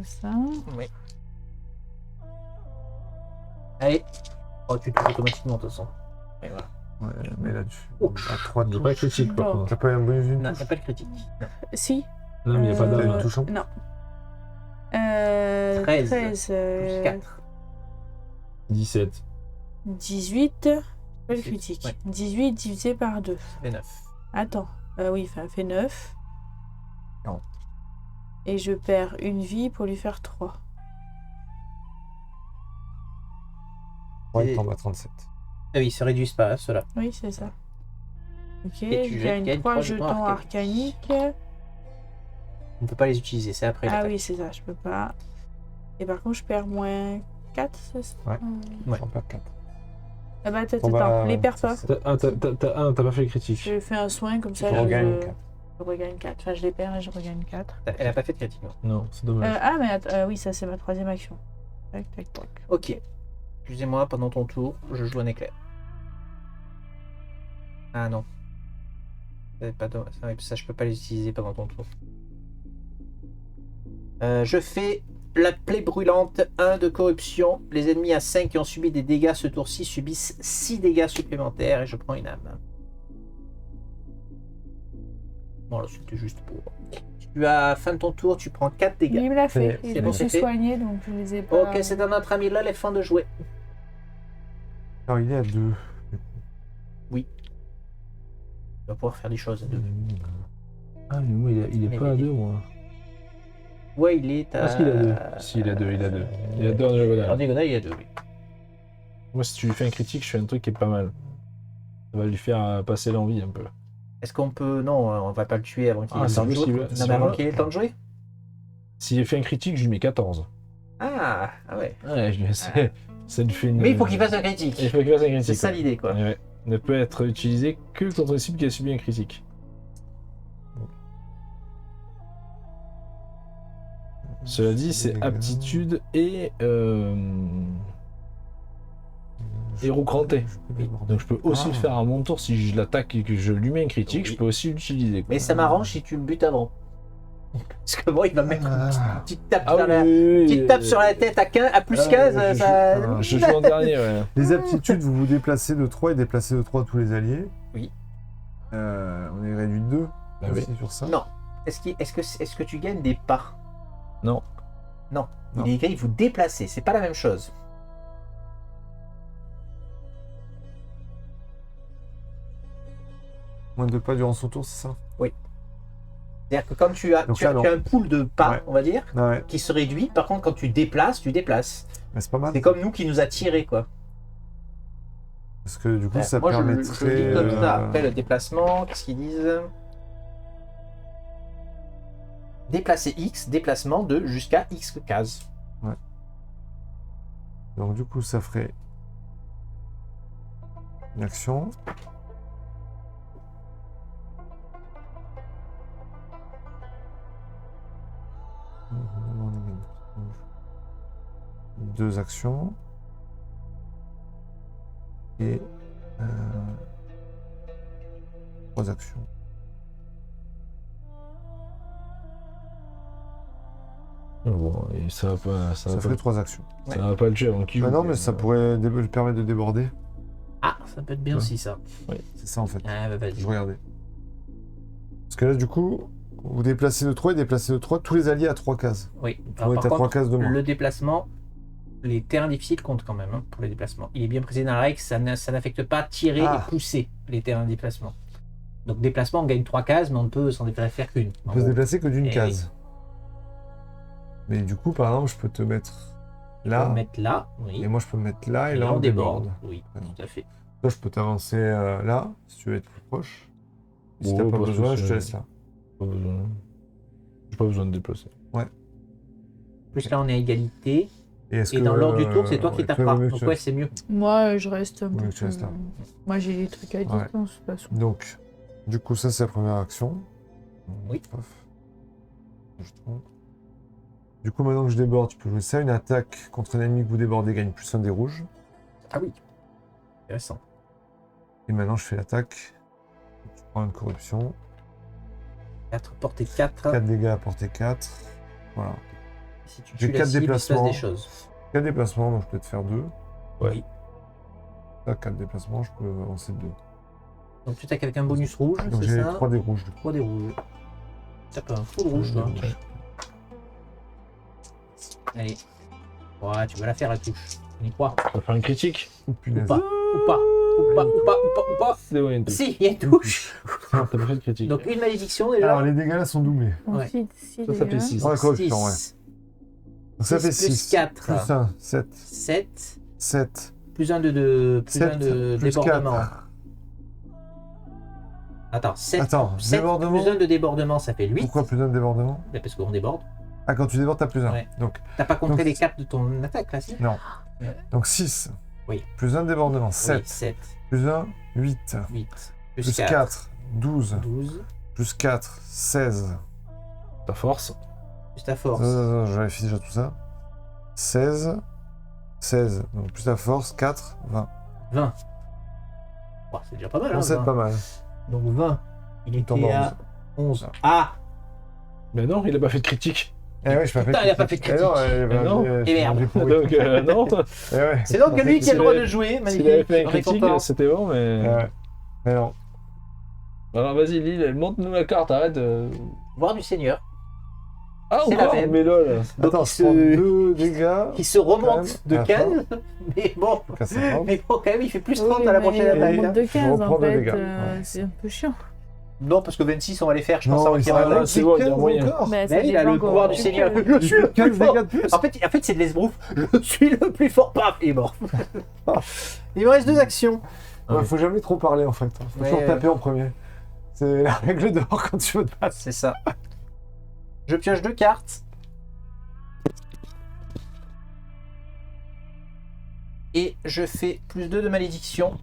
Ça. Oui. Allez. Oh, tu touches automatiquement de toute façon. Et voilà. Ouais, mais là, tu Oh. à 3 Il n'y a pas de critique par Bon. contre. T'as pas un bonus d'une Non, il touche? n'y a pas de critique. Non. Si. Non, mais il n'y a pas T'as d'âme. une touche en Non. 13. 13. Plus 4. 17. 18. Pas le critique. Ouais. 18 divisé par 2. Ça fait 9. Attends. Oui, ça fait 9. 40. Et je perds une vie pour lui faire 3. Ouais, Et- il tombe à 37. Ah oui, ils se réduisent pas, ceux-là. Oui, c'est ça. Ok, Et tu je gagne gagnes 3 trois jetons jetons arcaniques. On ne peut pas les utiliser, c'est après Ah l'attaque. oui, c'est ça, je peux pas. Et par contre, je perds moins 4, c'est ça? Ouais. Ouais. J'en perds 4. Ah bah attends, Bon, bah, attends, les perds pas. T'as pas fait le critique. Je fais un soin comme ça, Tu regagnes 4. je regagne 4. Enfin, je les perds et je regagne 4. Elle a pas fait de critique, non. Non, c'est dommage. Ah, mais oui, ça, c'est ma 3e action. Tac, tac, tac. Ok. Excusez-moi, pendant ton tour, je joue un éclair. Ah non. Pas de... Ça, je peux pas les utiliser pendant ton tour. Je fais la plaie brûlante 1 de corruption. Les ennemis à 5 qui ont subi des dégâts ce tour-ci subissent 6 dégâts supplémentaires et je prends une âme. Voilà, c'était juste pour... Tu as fin de ton tour, tu prends 4 Mais dégâts. il me l'a fait. C'est Et je bon, me suis c'était- soignée, donc je les ai pas. Ok, c'est à notre ami là, les fins de jouer. Alors, il est à 2. Il va pouvoir faire des choses à 2. Ah, mais moi, il est Mais pas à oui. 2, moi. Ouais, il est à... Est-ce qu'il a 2? Si, il a 2, il a 2. Il a 2 en En diagonale. diagonale, il y a 2, oui. Moi, si tu lui fais un critique, je fais un truc qui est pas mal. Ça va lui faire passer l'envie un peu. Est-ce qu'on peut... Non, on va pas le tuer avant qu'il ait Ah, le c'est temps de jouer. possible. Non, Si mais avant on- qu'il ait le temps de jouer. S'il fait un critique, je lui mets 14. Ah ouais. Ouais, ça lui fait une... Mais il faut qu'il fasse un critique. Il faut qu'il fasse un critique. C'est ça l'idée, quoi. Ouais. ne peut être utilisé que contre une cible qui a subi un critique. Cela dit, c'est aptitude et héros cranté. Donc je peux aussi le faire à mon tour si je l'attaque et que je lui mets un critique, Oui. je peux aussi l'utiliser. Mais ça m'arrange si tu le butes avant. Parce que bon, il va mettre une petite tape, Ah sur, la... petite tape sur la tête à plus 15. Ça... Je joue en dernier, ouais. Les aptitudes, vous vous déplacez de 3 et déplacez de 3 tous les alliés. Oui. On est réduit de 2 Bah aussi oui. sur ça. Non. Est-ce que tu gagnes des pas? Non. Non. Non. Il est écrit vous déplacez, c'est pas la même chose. Moins de pas durant son tour, c'est ça? C'est-à-dire que comme tu as, Donc tu là, as, non. tu as un pool de pas, Ouais. on va dire, Ouais, qui se réduit. Par contre, quand tu déplaces, tu déplaces. mais c'est pas mal. C'est comme nous qui nous a tiré, quoi. Parce que du coup, Ouais, ça moi, je permettrait. lis comme ça. Après, le déplacement, qu'est-ce qu'ils disent? Déplacer X, déplacement de jusqu'à X cases. Donc du coup, ça ferait une action. Deux actions. Et trois actions. Bon, et ça va pas, Ça ferait trois actions. ça va pas le tuer avant qu'il Bah joue. non, mais ça pourrait lui permettre de déborder. Ah, ça peut être bien Ouais. aussi, ça. C'est ça en fait. Ah, bah vas-y. Je regardais. Parce que là, du coup, vous déplacez de 3 et déplacez de 3 tous les alliés à 3 cases. Oui. Vous Alors, êtes par à 3 contre, cases de moins. le déplacement, les terrains difficiles comptent quand même pour les déplacements. Il est bien précisé dans la règle, ça n'affecte pas tirer Ah. et pousser les terrains de déplacement. Donc déplacement, on gagne 3 cases, mais on ne peut s'en faire qu'une. On En peut se gros. déplacer que d'une Eh case. Mais du coup, par exemple, je peux te mettre On peut là. le mettre là, oui. Et moi, je peux me mettre là. Et Et là, on déborde. Oui, Ah non. tout à fait. Là, je peux t'avancer là, si tu veux être plus proche. Si Ouais, t'as pas parce que besoin, je te c'est- laisse là. Pas besoin. J'ai pas besoin de déplacer. Plus là, on est à égalité. Et, est-ce Et que, dans l'ordre du tour, c'est toi qui ouais, taperas. mieux que Donc tu ouais, restes. c'est mieux. Moi, je reste un Oui, peu. tu restes là. Moi, j'ai des trucs à Ouais. distance, de toute façon. Donc, du coup, ça, c'est la première action. Oui. Paf. Je trompe. Du coup, maintenant que je déborde, tu peux jouer ça. Une attaque contre un ennemi que vous débordez gagne plus 1 des rouges. Ah oui. Intéressant. Et maintenant, je fais l'attaque. Tu prends une corruption. 4, portée 4. 4 dégâts à portée 4. Voilà. Si tu J'ai tues la 4 cible, il se passe déplacements. des choses. 4 déplacements, donc je peux te faire 2. Oui. Là, 4 déplacements, je peux avancer de 2. Donc tu attaques avec un bonus rouge, Donc c'est j'ai ça 3 des rouges. Du coup. 3 des rouges. Tape un full rouge, toi. Ouais. Allez. Ouais, tu vas la faire, la touche. On y croit. On va faire une critique. Oh, Ou punaise. pas. Ou pas. Ou pas. Ou pas. Ou pas. Ou pas. C'est bon, il y a une touche. Si, il y a une touche. T'as pas fait de critique. Donc une malédiction déjà. Alors, les dégâts là sont doublés. Ouais. Ensuite, si Ça fait 6. Ouais, corruption, ouais. 6. Donc ça fait 6 plus 6. 4. Plus 1, 7. 7. 7. Plus 1 de, plus 1 7 de plus débordement. 4. Attends, 7. Attends, 7 débordement. plus 1 de débordement, ça fait 8. Pourquoi plus 1 de débordement? Parce qu'on déborde. Ah, quand tu débordes, t'as plus 1. Ouais. Donc T'as pas compté Donc- les 4 de ton attaque là, si? donc 6. Oui. Plus 1 de débordement, 7. Oui, 7. Plus 1, 8. 8. Plus 4, 12. 12. Plus 4, 16. Ta force. Plus ta force. Je vérifie déjà tout ça. 16. 16. Donc plus ta force, 4, 20. 20. Bon, c'est déjà pas mal, hein, Bon, c'est 20. pas mal. Donc 20. Il tombe était à à 11. Ah! Mais non, il a pas fait de critique. Eh ouais, je pas fait Putain, il a pas fait de Eh non, critique. Eh non. Et merde. Donc, non. Eh ouais. C'est donc lui qui a le droit de S'il jouer, S'il avait magnifique. fait une On est critique, content. c'était bon, mais. Ouais. Mais non. Alors vas-y, Lille, montre-nous la carte, arrête. Voir du Seigneur. Ah, C'est la encore, même. mais lol. Donc, Attends, il je prends se- 2 dégâts. Qui se remonte Quand de même, à canne. Mais bon. Donc à 50. Mais bon, quand même, il fait plus 30 Oui, à la mais prochaine il attaque. Et- hein. de je 15 reprends en le fait, dégât. c'est un peu chiant. Non, parce que 26, on va les faire. Je pense Non, que ça va il tirer sera la c'est bon, il y a 15 moyen. encore. Mais Mais il a le pouvoir du Seigneur. Je suis le 15 plus fort. dégâts de plus. En fait, c'est de l'esbrouf. Je suis le plus fort. Paf, il est mort. Il me reste 2 actions. Ouais, faut jamais trop parler en fait. Faut Ouais. toujours taper en premier. C'est la règle d'or quand tu veux te battre. C'est ça. Je pioche 2 cartes. Et je fais plus 2 de malédiction.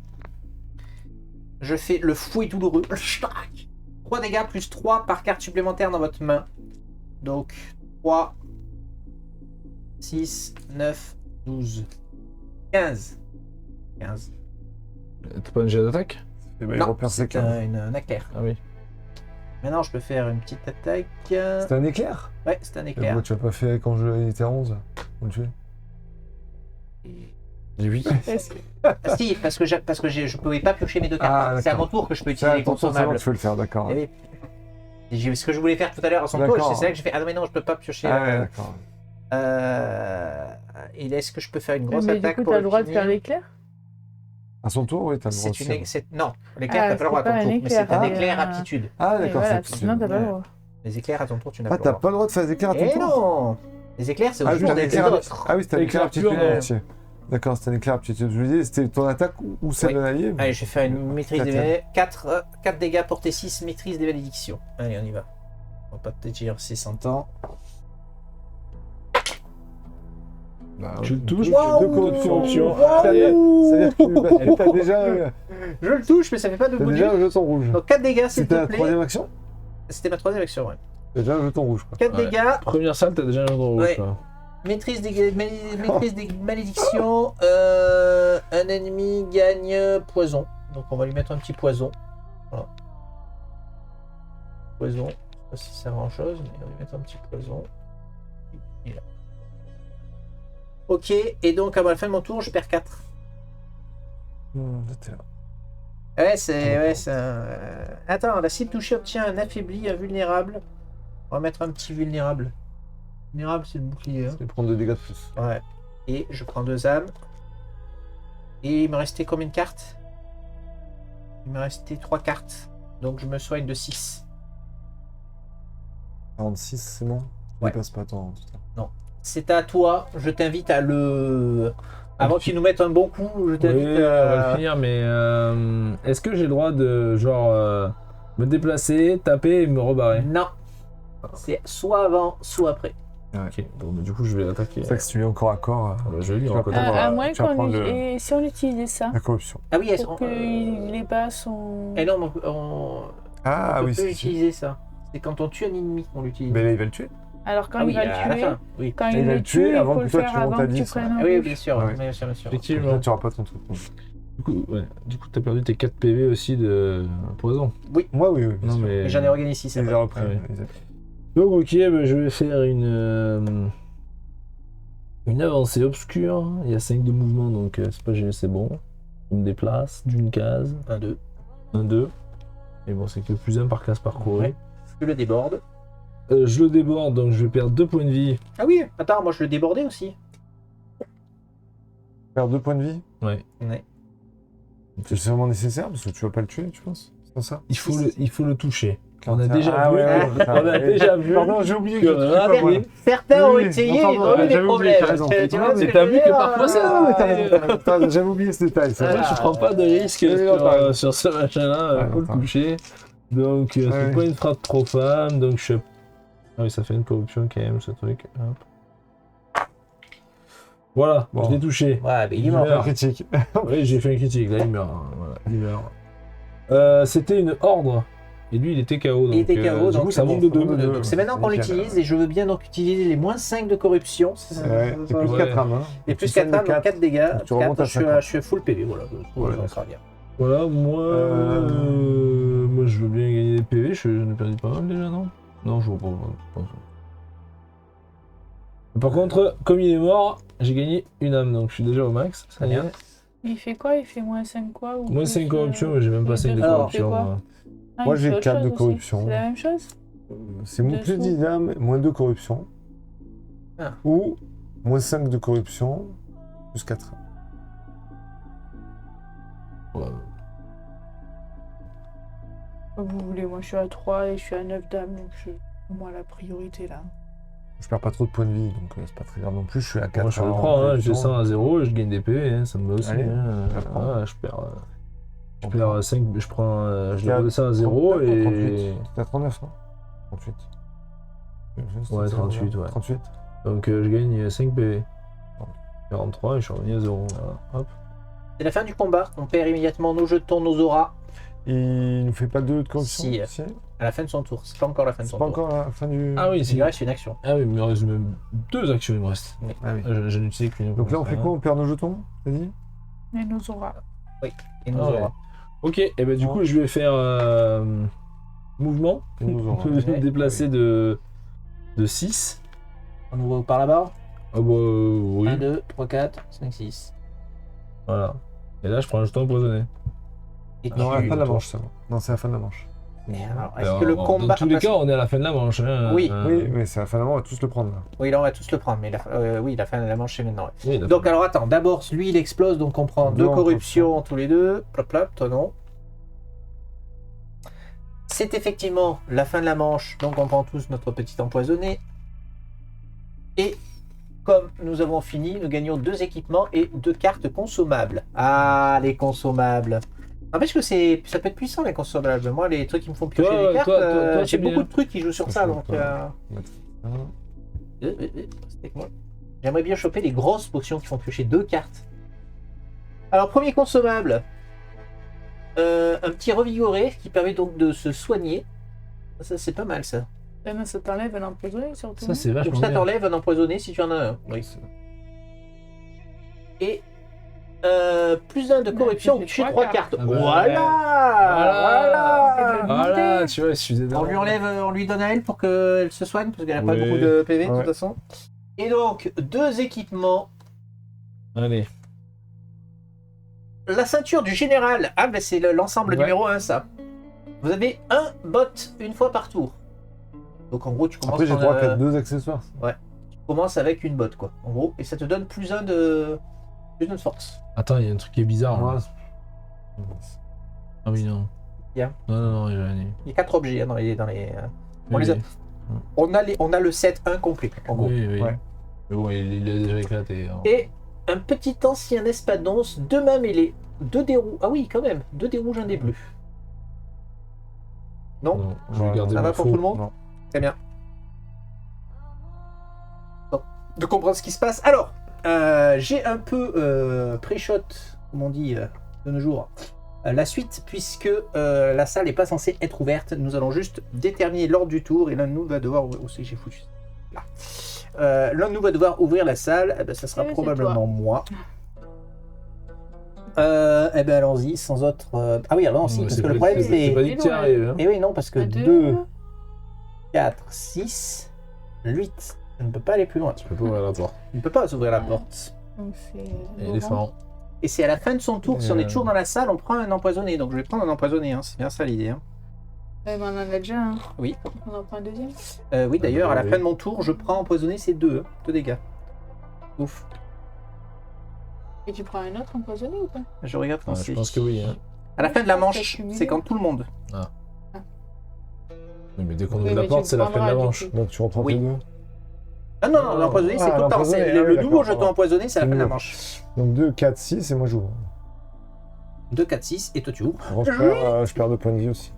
je fais le fouet douloureux. 3 dégâts plus 3 par carte supplémentaire dans votre main. Donc 3, 6, 9, 12, 15. 15. T'as pas un jet d'attaque? Et ben, il Non, repère ses c'est cartes. un éclair. Ah oui. Maintenant, je peux faire une petite attaque. C'était un éclair? Ouais, c'est un Et éclair. pourquoi tu l'as pas fait quand il était à 11? On le tuait. J'ai 8. Est-ce que- Ah, si, parce que je pouvais pas piocher mes 2 cartes. Ah, C'est à d'accord. mon tour que je peux C'est utiliser à les ton tour, consommables. tu peux le faire, d'accord. Eh oui. Ce que je voulais faire tout à l'heure à son tour, D'accord. c'est là que j'ai fait. Ah non, mais non, je peux pas piocher. Ah ouais, d'accord. Et est-ce que je peux faire une grosse Mais du attaque coup, pour t'as le droit de finir faire l'éclair? À son tour, oui, t'as le droit C'est de une... faire. Non, l'éclair, Ah, t'as pas le droit à c'est ton pas tour, un mais c'est un éclair, éclair c'est aptitude. Ah, Et d'accord, voilà, c'est sinon t'as pas le droit. Les éclairs à ton tour, tu n'as Ah, pas t'as le droit. pas le droit de faire des éclairs à ton Eh tour? non. Les éclairs, c'est au Ah, jour juste un des éclair. autres. Ah oui, c'était un éclair Éclair aptitude pur, non. entier. D'accord, c'était un éclair aptitude. Je lui dis, c'était ton attaque ou celle Oui. d'un allié? Allez, je vais faire une maîtrise des Tiens. malédictions. 4 dégâts, portée 6, maîtrise des malédictions. Allez, on y va. On va pas te dire si 100 ans. Bah, Tu le ouais. touches, Wow. deux corruptions. C'est-à-dire que t'as Je le touche, mais ça fait pas de t'as bonus. déjà un jeton rouge. Donc 4 dégâts, s'il C'était te la plaît. troisième action? C'était ma troisième action, ouais. T'as déjà un jeton rouge, quoi. 4 Ouais. dégâts, Première salle, t'as déjà un endroit rouge. Ouais. Là. maîtrise des malédictions. Un ennemi gagne poison. Donc on va lui mettre un petit poison. Voilà. Poison. Je sais pas si ça sert à grand chose, mais on va lui mettre un petit poison. Et là. Ok, et donc à la fin de mon tour, je perds 4. J'étais là. Ouais, c'est un... Attends, la cible touchée obtient un affaibli, un vulnérable. On va mettre un petit vulnérable. Vulnérable, c'est le bouclier. Hein. Je vais prendre 2 dégâts de plus. Ouais. Et je prends 2 âmes. Et il me restait combien de cartes? Il me restait 3 cartes. Donc je me soigne de 6. 46, c'est bon? Ouais. Il passe pas tant. C'est à toi. Je t'invite à le... Avant qu'il nous mette un bon coup, je Oui, t'invite on va le à... finir, mais est-ce que j'ai le droit de, genre, me déplacer, taper et me rebarrer? Non. C'est soit avant, soit après. Ok, bon, mais du coup, je vais l'attaquer. C'est vrai que si tu es encore à corps, Ah bah, je vais lui Tu vas encore. pas- À moins tu vas qu'on prendre et si on utilisait ça la corruption. Ah oui, pour qu'il n'ait pas son... Et non, on Ah peut oui, plus c'est utiliser ça. C'est quand on tue un ennemi qu'on l'utilise. Mais là, il va le tuer. Alors quand Ah il oui, va à la le tuer, fin. Oui. quand Et il va le le tuer tue, avant il faut que le toi, tu faire montes avant à que tu 10, prennes ouais. un Ah oui, rouge. bien sûr. Ouais. Bien sûr, bien sûr. Effectivement. Là, tu n'auras pas ton truc. Du coup, ouais. Du coup, t'as perdu tes 4 PV aussi de poison. Moi, oui, oui. bien Non, sûr. mais. Et j'en ai regagné 6 Il les a repris. Ah oui. il les a- Donc, ok, ben, je vais faire une avancée obscure. Il y a 5 de mouvement, donc c'est pas gêné, c'est bon. Je me déplace d'une case. 1, 2. 1, 2. Et bon, c'est que plus 1 par case parcourue. Ouais. Je le déborde. Je le déborde, donc je vais perdre 2 points de vie. Ah oui, attends, moi je le débordais aussi. Perdre 2 points de vie. Ouais. C'est vraiment nécessaire parce que tu vas pas le tuer, tu penses? C'est pas ça? Il faut le toucher. On a Putain. déjà Ah vu. ouais, ouais, On putain, a ouais. déjà vu. Pardon, j'ai oublié que que tu fais pas, rater- moi. Certains ont Oui, essayé non, et pardon, ont eu des j'avais oublié, problèmes. t'as raison. Tu vois ce Mais que t'as je vu veux que dire parfois, ça- Ah, ouais, t'as raison, t'as raison. J'avais oublié ce détail. C'est Moi, vrai. je prends pas de risque Oui, non, t'as raison. sur ce machin-là, Ouais, faut le non, toucher. Donc, Ouais. c'est pas une frappe trop femme, donc je... Ah oui, ça fait une corruption quand même, ce truc. Hop. Voilà, Bon. je l'ai touché. Ouais, mais il est Il mort. meurt. Critique. Oui, j'ai fait un critique, là il meurt. Voilà, il meurt. C'était une ordre, et lui il était KO. Donc, Il était KO, du donc coup ça c'est monte de bon. 2. Donc c'est maintenant qu'on Nickel. l'utilise et je veux bien donc utiliser les moins 5 de corruption. Ouais, et plus Ouais. 4 âmes. Hein. Et plus Tu 4 saignes de âmes, donc 4 dégâts. Donc tu remontes à 50. Je suis full PV, voilà. Ouais. Ça sera bien. Voilà, moi, Euh, moi je veux bien gagner des PV, j'en ai perdu pas mal déjà, non? Non, je vois pas. Par contre, comme il est mort, j'ai gagné une âme, donc je suis déjà au max. Ça Très y est. bien. Il fait quoi? Il fait moins 5 quoi? Ou Moins plus, 5 corruptions, mais j'ai même pas plus 5 de deux- Alors, corruption. c'est quoi? moi. Ah, Moi, il j'ai fait autre 4 de chose aussi. corruption. C'est la même chose? C'est moins plus Dessous. 10 âmes, moins 2 corruption. Ah. Ou moins 5 de corruption, plus 4. Ouais. Comme vous voulez, moi je suis à 3 et je suis à 9 dames, donc je... moi la priorité là. Je perds pas trop de points de vie, donc c'est pas très grave non plus. Je suis à 4. Moi je le prends, hein, je descends à 0 et je gagne des PV, hein, ça me va aussi. Allez, hein. je la prends. Ah, je perds 5, je prends, je T'es le à redescends à 0 et. 38. T'es à 39, non 38. Ouais, 38, ouais. 38. Donc je gagne 5 PV. 43 et je suis revenu à 0. Voilà. Hop. C'est la fin du combat. On perd immédiatement nos jetons, nos auras. Il nous fait pas 2 de corruption Si. À la fin de son tour. C'est pas encore la fin de C'est son pas tour. encore la fin du... Ah oui, Il c'est. lui reste une action. Ah oui, mais il me reste même 2 actions, il me reste. Ah oui. Je n'ai utilisé qu'une. Donc là, on fait quoi? On perd nos jetons, t'as dit? Et nous aura. Il nous Ah ouais. aura. Ok, et ben du coup, je vais faire mouvement. Il nous aura. Je vais me déplacer de 6. On ouvre par là-bas. Ah bah oui. 1, 2, 3, 4, 5, 6. Voilà. Et là, je prends un jeton empoisonné. Et Non, à la fin de la Tour. manche, ça va. Non, c'est à la fin de la manche. Mais alors, est-ce Alors, que le dans combat. tous les cas, on est à la fin de la manche. Hein. Oui. Oui, mais c'est à la fin de la manche, on va tous le prendre là. Oui, là, on va tous le prendre. Mais oui, la fin de la manche, c'est maintenant. Ouais. Oui, la Donc, fin. alors, attends. D'abord, lui, il explose. Donc, on prend Deux 2 en corruptions tous les deux. Plop, plop, toi non. C'est effectivement la fin de la manche. Donc, on prend tous notre petit empoisonné. Et comme nous avons fini, nous gagnons 2 équipements et 2 cartes consommables. Ah, les consommables. N'empêche que ça peut être puissant, les consommables. Moi, les trucs qui me font piocher Toi, des cartes, toi, j'ai c'est beaucoup bien. de trucs qui jouent sur Ça, ça. je Donc, peux pas. Hein. restez avec moi. J'aimerais bien choper les grosses potions qui font piocher 2 cartes. Alors, premier consommable. Un petit revigoré qui permet donc de se soigner. Ça, c'est pas mal, ça. Ça t'enlève un empoisonné surtout. Ça, c'est Donc, vachement ça bien. t'enlève un empoisonné si tu en as un. Oui. Et plus 1 de corruption, ça fait tu fais 3 3 cartes. Ah bah, Voilà. Voilà, tu vois, il suffisait On lui enlève, on lui donne à elle pour qu'elle se soigne parce qu'elle a pas Oui. beaucoup de PV de Ouais. toute façon. Et donc 2 équipements. Allez. La ceinture du général. Ah ben c'est l'ensemble Ouais. numéro 1 ça. Vous avez un bot une fois par tour. Donc en gros tu commences, Après, j'ai en, droit qu'à 2 accessoires. tu commences avec une botte quoi. En gros et ça te donne plus 1 de force. Attends, il y a un truc qui est bizarre. Là. Ouais. Ah oui, non. Bien. Non, il a rien. Il y a 4 objets hein, dans les. On Oui, les a- oui. on a le set 1 complet en gros. Oui, oui. Ouais. Mais bon, il a déjà éclaté. hein. Et un petit ancien espadonce, 2 mains mêlées, 2 dés rouges. Ah oui, quand même, 2 dés rouges, 1 dé bleu. Non, Non, je Ouais, vais garder ça mon va pour faux. tout le monde Non. Très bien. Bon, de comprendre ce qui se passe. Alors, j'ai un peu pré-shot, comme on dit de nos jours, la suite, puisque la salle n'est pas censée être ouverte. Nous allons juste déterminer l'ordre du tour et l'un de nous va devoir ouvrir. Où c'est que j'ai foutu là. L'un de nous va devoir ouvrir la salle. Eh ben, ça sera C'est probablement toi. moi. Eh ben allons-y, sans autre. Ah oui, alors non, si, Ouais, parce que pas- le problème c'est c'est. pas dit que tu y arrives. Hein. Eh oui, non, parce que Un 2, 4, 6, 8. Je ne peux pas aller plus loin. Tu peux pas ouvrir la porte. Je ne peux pas ouvrir la porte. Donc c'est. Éléphant. Et c'est à la fin de son tour, si on est toujours dans la salle, on prend un empoisonné. Donc je vais prendre un empoisonné, hein. C'est bien ça l'idée. Hein. Ouais, mais on en a déjà un. Oui. On en prend un deuxième. Oui, d'ailleurs, à la oui. fin de mon tour, je prends empoisonné, c'est 2 dégâts. Ouf. Et tu prends un autre empoisonné ou pas? Je regarde quand Ouais, c'est. je pense que oui. Hein. À la fin de la Je pense que manche, c'est cumulé. c'est quand tout le monde. Oui, mais dès qu'on Oui, ouvre la mais porte, tu c'est la fin de la prendras, du manche. coup. Donc tu reprends Oui. tes 2. Ah non, non, l'empoisonné, c'est Ah, tout le temps. l'empoisonné, C'est ah le oui, nouveau d'accord, jeton pardon. empoisonné, c'est à la fin de la Nouveau. manche. Donc 2, 4, 6 et moi j'ouvre. 2, 4, 6, et toi tu ouvres. Bon, je perds 2 points de vie aussi.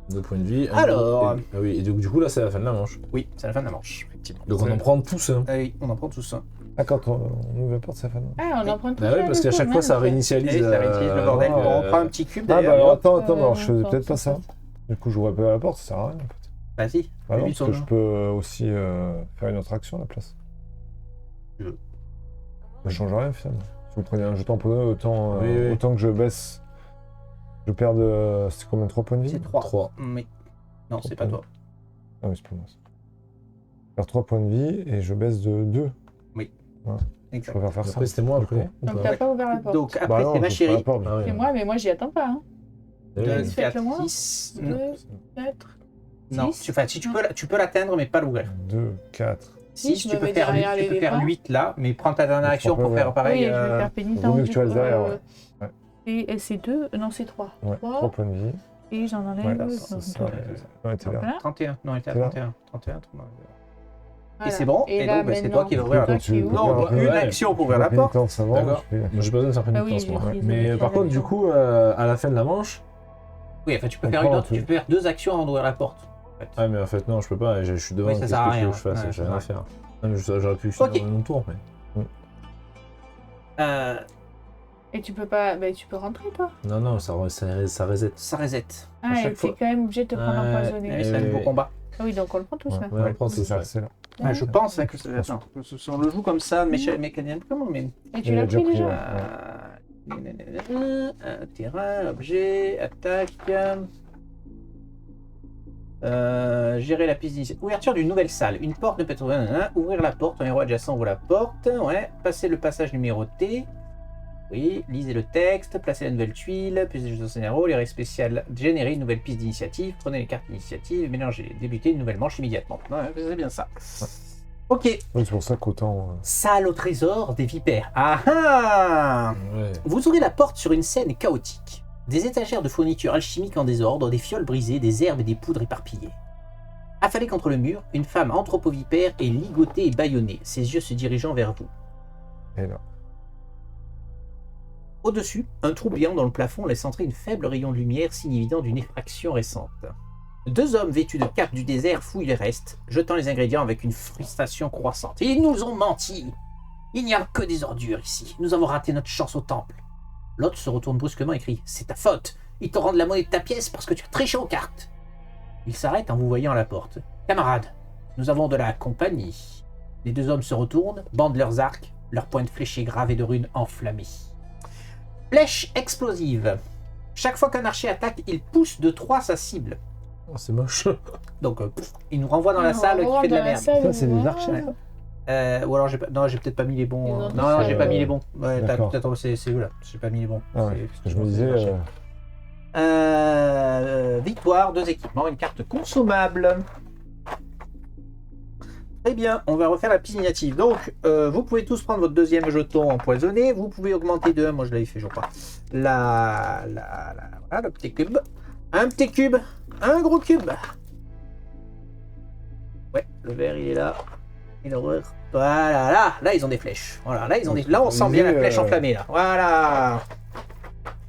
2 points de vie. Alors. Ah oui, et du coup, là, c'est la fin de la manche. Oui, c'est à la fin de la manche, effectivement. Donc on en prend tous. Hein. Ah oui, on en prend tous un. Ah, quand on ouvre la porte, ça fait non. Ah, on en prend tous Bah oui, un parce qu'à nouveau, chaque fois, ça merde. réinitialise. Et ça réutilise le bordel. euh, On prend un petit cube Ah, bah d'ailleurs. alors attends, alors je faisais non, peut-être pas ça. Du coup, j'ouvrais pas la porte, ça sert à rien. En fait. Vas-y. Ah non, lui, parce son que nom. je peux aussi faire une autre action à la place. Tu veux. Ça change rien finalement. Si vous prenez un jeton empoisonné, autant, Oui, oui. autant que je baisse. Je perds de. C'est combien? 3 points de vie? C'est 3. 3. Oui. Non, c'est pas toi. Ah oui, c'est pas moi. Je perds 3 points de vie et je baisse de 2. Je Exact. préfère faire ça. Après, c'était moi après. ou Donc pas t'as pas ouvert la porte. Donc après, Bah non, c'est ma je ouvre pas la chérie. porte, Ah oui. C'est moi, mais moi j'y attends pas. Hein. Eh oui. 2, Faites-le 4, moi. 6. 2, 4, Non, Six. enfin, si tu peux l'atteindre, mais pas l'ouvrir. 2, 4. 6, je tu me peux mets faire 8, derrière tu peux faire l'éléphant. 8 là, mais prends ta dernière Je action crois pour pas, faire ouais. pareil. Oui, je vais faire pénitence. vaut mieux que du tu restes coup, derrière, ouais. Ouais. Et c'est 2, non c'est 3. Ouais, 3, 3 points de vie. et j'en enlève. Ouais, donc, c'est ça. deux. Ouais, t'es là. Voilà. 31. Non, il était à C'est là. 31. 31. Voilà. c'est bon, et là, donc, bah, c'est maintenant, toi qui vas ouvrir la toi porte. qui ouvre. Non, on doit Ouais. une action pour ouvrir la porte. Pénitence avant, D'accord. je fais- Moi, j'ai pas besoin de faire Ah oui, pénitence, j'ai moi. pris, Mais j'ai par pris contre, du raison. coup, à la fin de la manche. Oui, enfin, tu peux On faire prend une un autre, truc. tu peux faire 2 actions avant d'ouvrir la porte. en fait. Ah, mais en fait, non, je peux pas. Je suis devant. Oui, ça qu'est-ce sert à que tu veux rien. que je fasse? Ouais, J'ai ça rien à sert faire. Non, mais j'aurais pu Ok. finir mon tour, mais. Euh, Et Et tu peux pas. Bah, tu peux rentrer, toi. Non, ça reset. Ça reset. Ah, chaque et fois. t'es quand même obligé de te prendre Ouais, empoisonné. Et c'est un nouveau combat. Ah oui, donc on le prend tout ça. Ouais, on prend tout ça. C'est là. Ouais, je pense là, que c'est. Attends, on le joue comme ça, mécaniquement, comment mais. Et tu l'as pris déjà Un terrain, objet, attaque. Gérer la piste d'initiative. Ouverture d'une nouvelle salle. Une porte ne peut être ouverte. Ouvrir la porte. Un héros adjacent ouvre la porte. Ouais. Passer le passage numéroté. Oui. Lisez le texte. Placez la nouvelle tuile. Puis les scénario. Les règles spéciales. Générer une nouvelle piste d'initiative. Prenez les cartes d'initiative. Mélangez. Débutez une nouvelle manche immédiatement. Ouais, c'est bien ça. Ok. Oui, c'est pour ça qu'autant. Salle au trésor des vipères. Ah ah! Ouais. Vous ouvrez la porte sur une scène chaotique. Des étagères de fournitures alchimiques en désordre, des fioles brisées, des herbes et des poudres éparpillées. Affalée contre le mur, une femme anthropovipère est ligotée et bâillonnée, ses yeux se dirigeant vers vous. Et là. Au-dessus, un trou brillant dans le plafond laisse entrer une faible rayon de lumière, signe évident d'une effraction récente. Deux hommes vêtus de capes du désert fouillent les restes, jetant les ingrédients avec une frustration croissante. Ils nous ont menti! Il n'y a que des ordures ici. Nous avons raté notre chance au temple. L'autre se retourne brusquement et crie « C'est ta faute! Ils te rendent la monnaie de ta pièce parce que tu as triché aux cartes !» Il s'arrête en vous voyant à la porte. « Camarades, nous avons de la compagnie. » Les deux hommes se retournent, bandent leurs arcs, leurs pointes fléchées gravées de runes enflammées. Flèche explosive. Chaque fois qu'un archer attaque, il pousse de 3 sa cible. Oh, c'est moche. Donc, il nous renvoie dans la salle qui fait de la merde. Ça, c'est des archers. Ou alors j'ai pas... Non, j'ai peut-être pas mis les bons. Ils ont Non, tous, j'ai pas mis les bons. Ouais, d'accord. peut-être c'est eux là. J'ai pas mis les bons. Ah ouais, C'est- parce que je me disais. Victoire, 2 équipements, une carte consommable. Très bien, on va refaire la piste initiative. Donc, vous pouvez tous prendre votre deuxième jeton empoisonné. Vous pouvez augmenter de 1, moi je l'avais fait, je crois. Voilà, le petit cube. Un petit cube, un gros cube. Ouais, le vert il est là. Et le rouge. Voilà, là ils ont des flèches. Voilà, là ils ont des. Là on sent bien la flèche enflammée là. Voilà.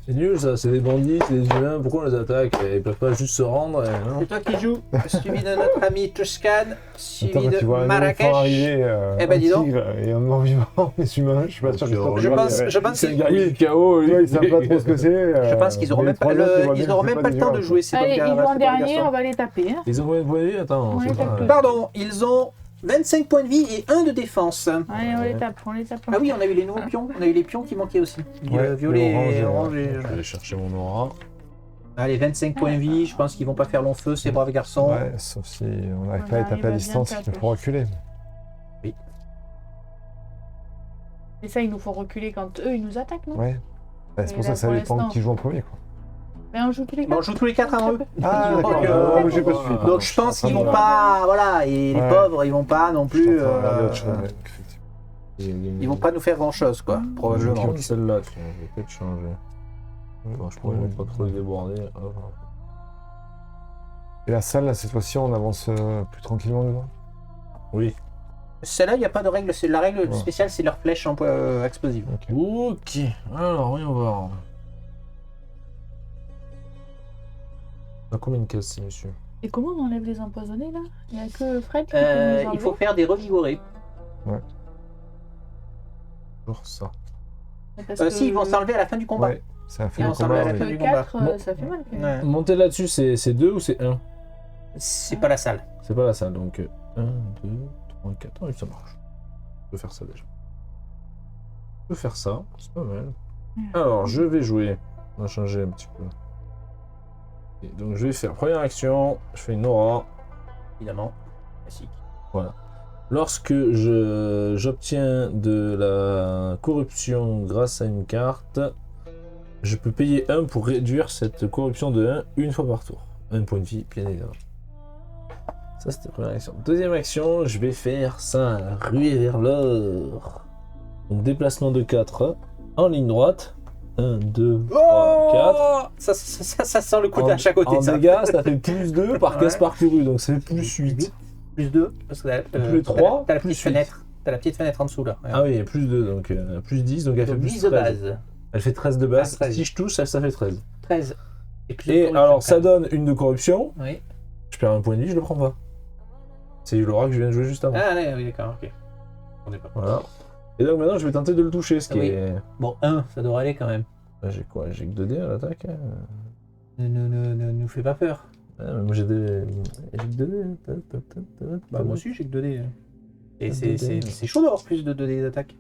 C'est nul ça, c'est des bandits, c'est des humains, pourquoi on les attaque? Ils peuvent pas juste se rendre, non? C'est toi qui joues, suivi de notre ami Tuscan, Attends, suivi quand de tu vois un Marrakech. éléphant arriver, Eh ben, dis un donc. tigre et un mort-vivant, des humains, je suis pas sûr que Je pense C'est le qu'ils gars du chaos, Tu vois, ils savent pas trop ce que c'est. je pense qu'ils auront même pas ils auront même pas le temps de jouer ces Allez, ils bonnes vont en ces dernier, garçons. on va les taper. Hein. Ils ont combien de poignets? Attends, Ouais, c'est pas... quelques- Pardon, ils ont 25 points de vie et 1 de défense. Allez, on les tape, on les tape. Ah oui, on a eu les nouveaux pions, on a eu les pions qui manquaient aussi. Ouais, Violet, orange, et orange et Je vais aller chercher mon aura. Allez, 25 points de vie, je pense qu'ils vont pas faire long feu, ces braves garçons. Ouais, sauf si on n'arrive On pas à arrive taper à à bien distance, il taper. faut reculer. Et ça, il nous faut reculer quand eux, ils nous attaquent, non? Ouais. Bah, c'est pour Et ça là, que ça pour dépend de l'instant. qui joue en premier, quoi. Mais on joue tous les Bon, on quatre. joue tous les 4 avant eux. Ah, Donc, d'accord. Moi, j'ai pas suivi. Donc je pense qu'ils vont Ouais. pas, voilà, et les Ouais. pauvres, ils vont pas non Je suis plus, en train de regarder autre chose, ouais, effectivement. ils vont pas nous faire grand chose quoi, Je probablement. vais celle-là, tiens, je vais peut-être changer. Bon, je pourrais pas trop les déborder. Hop. Et la salle, là, cette fois-ci, on avance plus tranquillement dedans. Oui. Celle-là, il n'y a pas de règle, c'est la règle Ouais. spéciale, c'est leur flèche explosive. Ok. Ok, alors voyons voir. On a combien de cases, ces messieurs? Et comment on enlève les empoisonnés, là? Il n'y a que Fred qui peut nous Il enlever. faut faire des revigorés. Toujours ça. Parce que Si, ils vont s'enlever à la fin du combat. Ouais, c'est un Et fait on de s'en va à combat. la fin Oui. du 4, combat. Bon. ça fait mal. quand même. Ouais. Monter là-dessus, c'est 2 ou c'est 1? C'est pas la salle. C'est pas la salle, donc 1, 2, 3, 4. Oui, ça marche. Je peux faire ça déjà. Je peux faire ça, c'est pas mal. Alors, je vais jouer. On va changer un petit peu. Et donc, je vais faire première action. Je fais une aura. Évidemment. Classique. Lorsque j'obtiens de la corruption grâce à une carte, je peux payer 1 pour réduire cette corruption de 1 une fois par tour. Un point de vie, bien évidemment. Ça, c'était la première action. Deuxième action, je vais faire ça, ruer vers l'or. Donc, déplacement de 4 en ligne droite. 1, 2, 3, 4. Ça sent le côté à chaque côté En de ça. dégâts, ça fait plus 2 par case Ouais. parcourue, donc c'est plus 8. Plus 2, parce que Plus 3, t'as la plus petite 8. fenêtre. T'as la petite fenêtre en dessous là. Ah oui, plus 2, donc plus 10, donc elle fait Donc, plus 10 de 13. base. Elle fait 13 de base. Ah, 13. Si je touche, ça fait 13. 13. plus de Et corruption, alors, ça quand donne une de corruption. même. Oui. Je perds un point de vie, je le prends pas. C'est l'aura que je viens de jouer juste avant. Ah, oui, d'accord, ok. On est pas. Voilà. Et donc maintenant, je vais tenter de le toucher, ce qui Oui. est... Bon, 1, ça devrait aller quand même. J'ai quoi? J'ai que 2 dés à l'attaque, hein. Ne nous fais pas peur. Ah, mais moi j'ai que 2 dés. Bah, moi aussi, j'ai que 2 dés. Et Ah, c'est chaud d'avoir plus de 2 dés d'attaque.